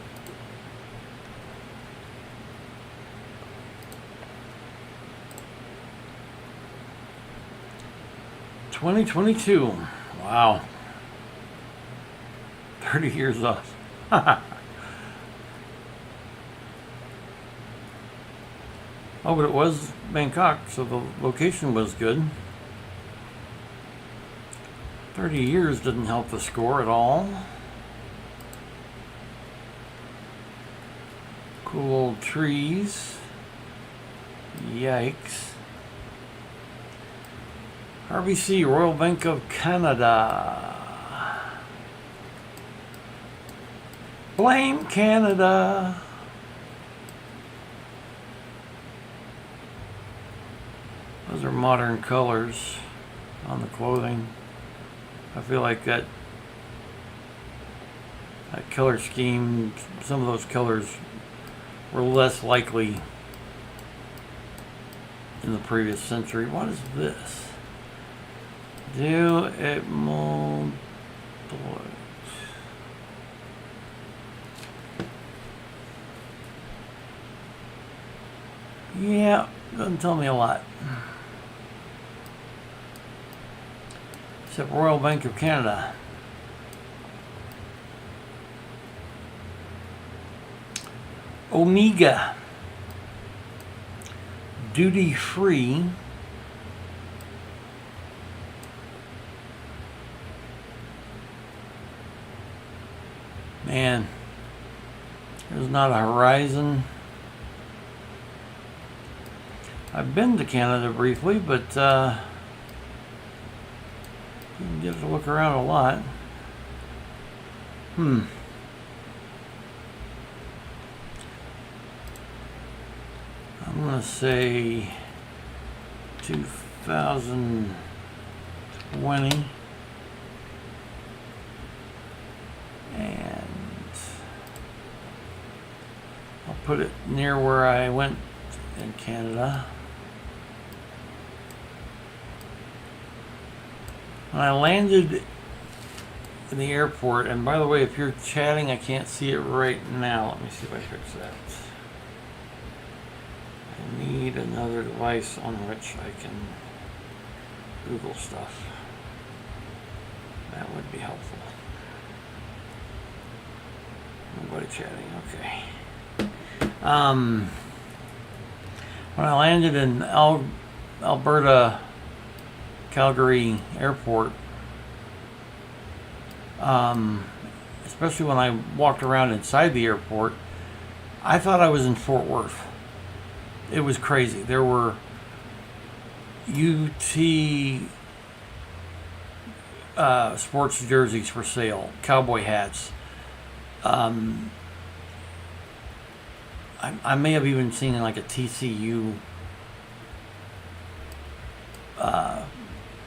"2022. Wow. 30 years off. Oh, but it was Bangkok, so the location was good. 30 years didn't help the score at all. Cool old trees. Yikes. RBC, Royal Bank of Canada. Blame Canada. Those are modern colors on the clothing. I feel like that color scheme, some of those colors were less likely in the previous century. What is this? Do it more. Yeah, doesn't tell me a lot. Except Royal Bank of Canada. Omega. Duty free. Man, there's not a horizon. I've been to Canada briefly, but didn't get to look around a lot. I'm gonna say 2020, and I'll put it near where I went in Canada. When I landed in the airport, and by the way, if you're chatting, I can't see it right now. Let me see if I fix that. I need another device on which I can Google stuff. That would be helpful. Nobody chatting, okay. When I landed in Alberta, Calgary Airport, especially when I walked around inside the airport, I thought I was in Fort Worth. It was crazy. There were UT sports jerseys for sale, cowboy hats. I may have even seen like a TCU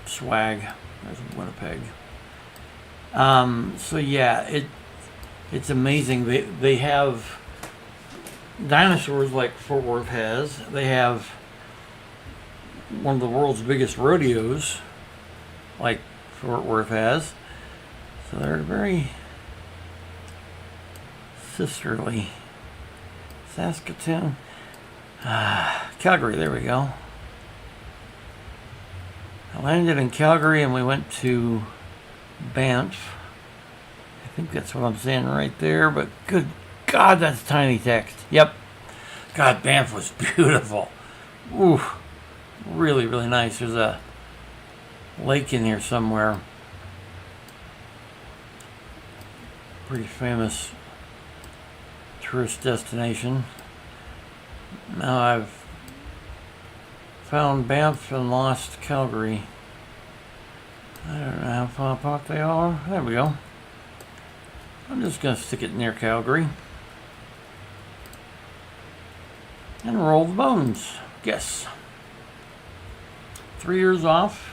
swag. There's Winnipeg. So yeah, it's amazing. They have dinosaurs like Fort Worth has. They have one of the world's biggest rodeos like Fort Worth has. So they're very sisterly. Saskatoon. Calgary, there we go. I landed in Calgary and we went to Banff. I think that's what I'm saying right there, but good God, that's tiny text. Yep. God, Banff was beautiful. Ooh, really, really nice. There's a lake in here somewhere. Pretty famous tourist destination. Now I've found Banff and lost Calgary. I don't know how far apart they are. There we go. I'm just going to stick it near Calgary. And roll the bones. Guess. 3 years off.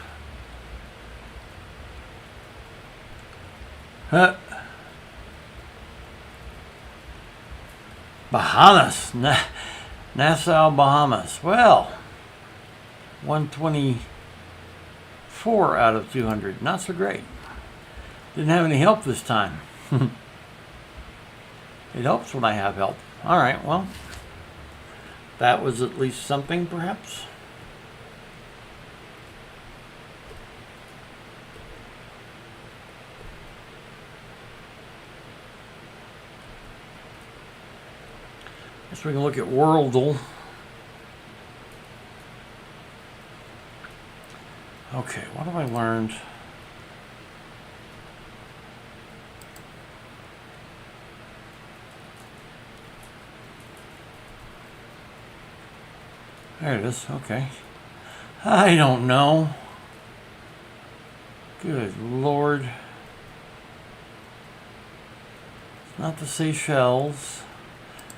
Bahamas. Nassau, Bahamas. Well, 124 out of 200. Not so great. Didn't have any help this time. It helps when I have help. All right, well, that was at least something, perhaps. Guess we can look at Worldle. Okay, what have I learned? There it is, okay. I don't know. Good Lord. It's not the Seychelles.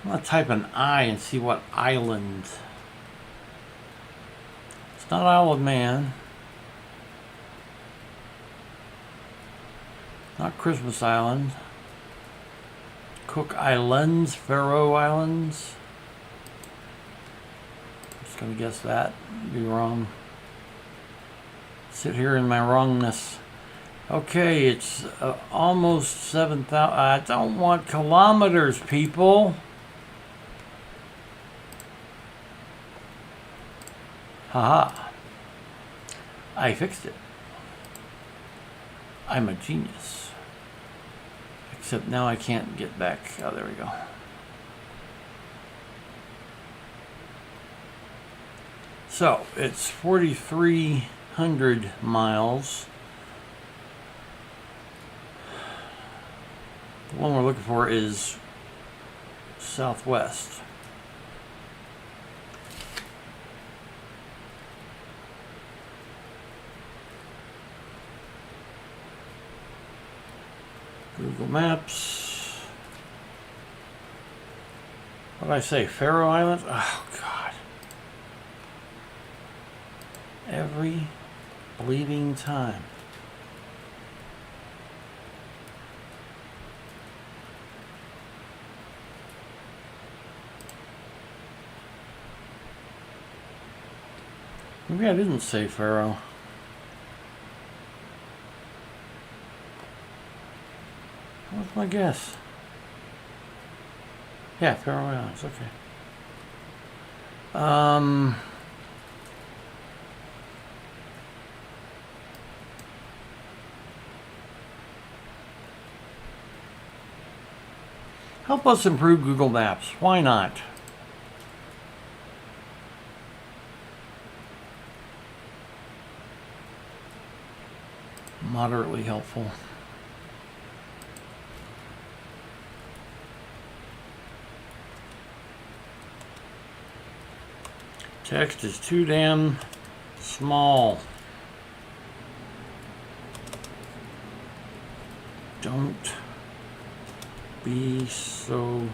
I'm going to type an I and see what island. It's not Isle of Man. Not Christmas Island. Cook Islands, Faroe Islands. Just going to guess that. Be wrong. Sit here in my wrongness. Okay, it's almost 7,000. I don't want kilometers, people. Haha. I fixed it. I'm a genius. Except now I can't get back. Oh, there we go. So, it's 4,300 miles. The one we're looking for is southwest. Google Maps. What did I say? Faroe Islands? Oh, God. Every bleeding time. Maybe I didn't say Faroe. What's my guess? Yeah, Faroe Islands, okay. Help us improve Google Maps. Why not? Moderately helpful. Text is too damn small. Don't be so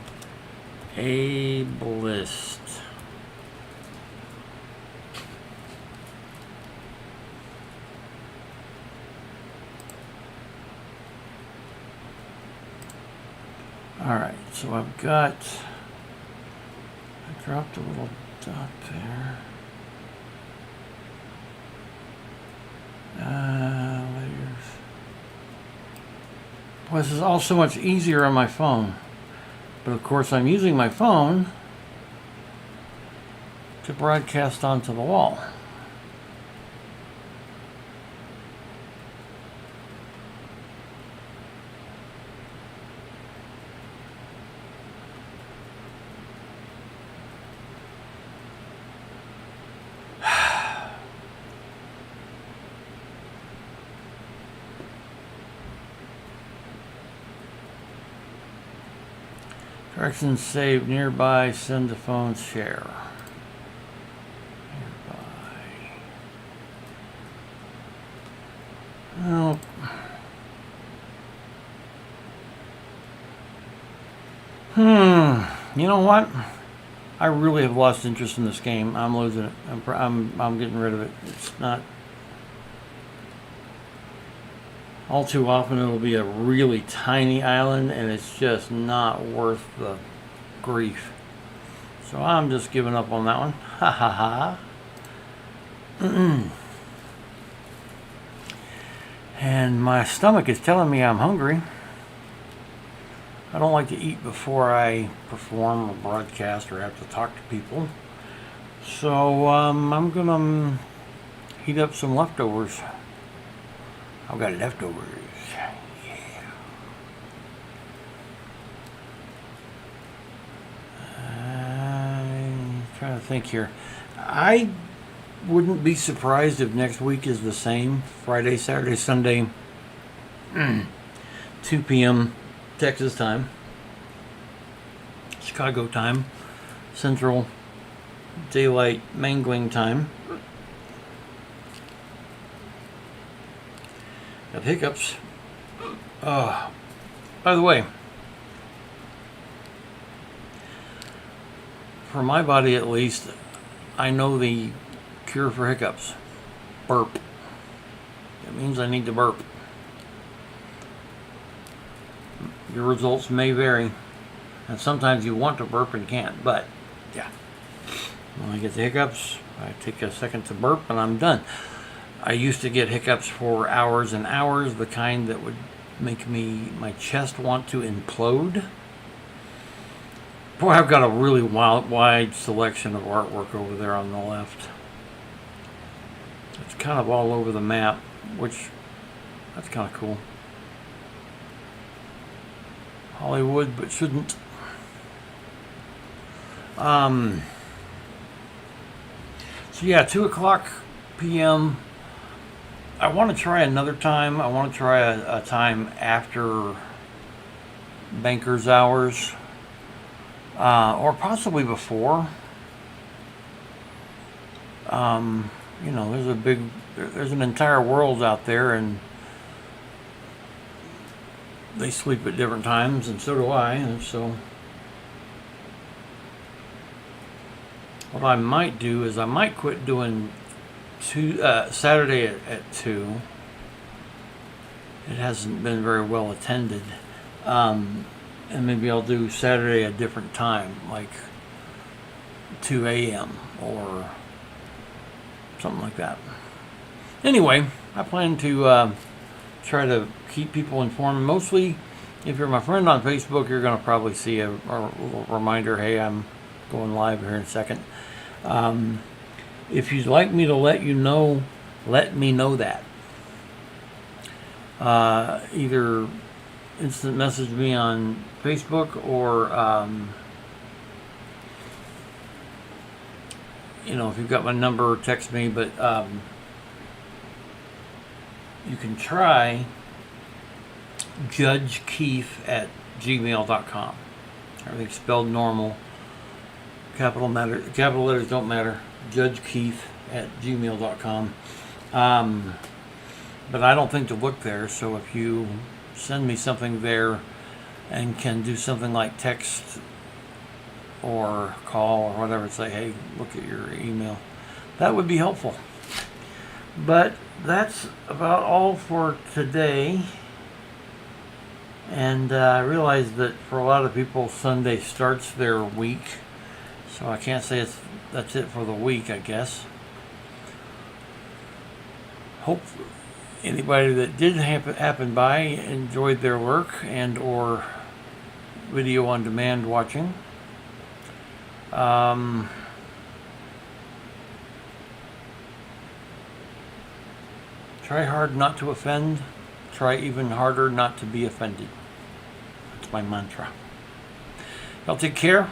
ableist. All right, so I've got, I dropped a little dot there. Layers. Boy, this is all so much easier on my phone. But of course, I'm using my phone to broadcast onto the wall. Directions saved nearby, send to phone, share. Nearby. Well, you know what? I really have lost interest in this game. I'm losing it. I'm getting rid of it. It's not. All too often it'll be a really tiny island and it's just not worth the grief. So I'm just giving up on that one. Ha ha ha. And my stomach is telling me I'm hungry. I don't like to eat before I perform or broadcast or have to talk to people. So I'm gonna heat up some leftovers. I've got leftovers. Yeah. I'm trying to think here. I wouldn't be surprised if next week is the same. Friday, Saturday, Sunday, 2 p.m. Texas time, Chicago time, Central Daylight Mangling time. Got hiccups. By the way, for my body at least, I know the cure for hiccups. Burp. It means I need to burp. Your results may vary, and sometimes you want to burp and can't, but yeah. When I get the hiccups, I take a second to burp and I'm done. I used to get hiccups for hours and hours, the kind that would make my chest want to implode. Boy, I've got a really wide selection of artwork over there on the left. It's kind of all over the map, which, that's kind of cool. Hollywood, but shouldn't. So yeah, 2 o'clock p.m. I want to try another time. I want to try a time after banker's hours, or possibly before. You know, there's an entire world out there, and they sleep at different times, and so do I. And so, what I might do is I might quit doing Saturday at 2. It hasn't been very well attended, and maybe I'll do Saturday at a different time, like 2 a.m. or something like that. Anyway, I plan to try to keep people informed. Mostly, if you're my friend on Facebook, you're going to probably see a little reminder, hey, I'm going live here in a second. If you'd like me to let you know, let me know that. Either instant message me on Facebook or, if you've got my number, text me, but you can try judgekeith@gmail.com. Everything's spelled normal. Capital letters don't matter. judgekeith@gmail.com. But I don't think to look there, so if you send me something there and can do something like text or call or whatever, say, hey, look at your email, that would be helpful. But that's about all for today. And I realize that for a lot of people, Sunday starts their week. So I can't say that's it for the week, I guess. Hope anybody that did happen by enjoyed their work and or video on demand watching. Try hard not to offend. Try even harder not to be offended. That's my mantra. Y'all take care.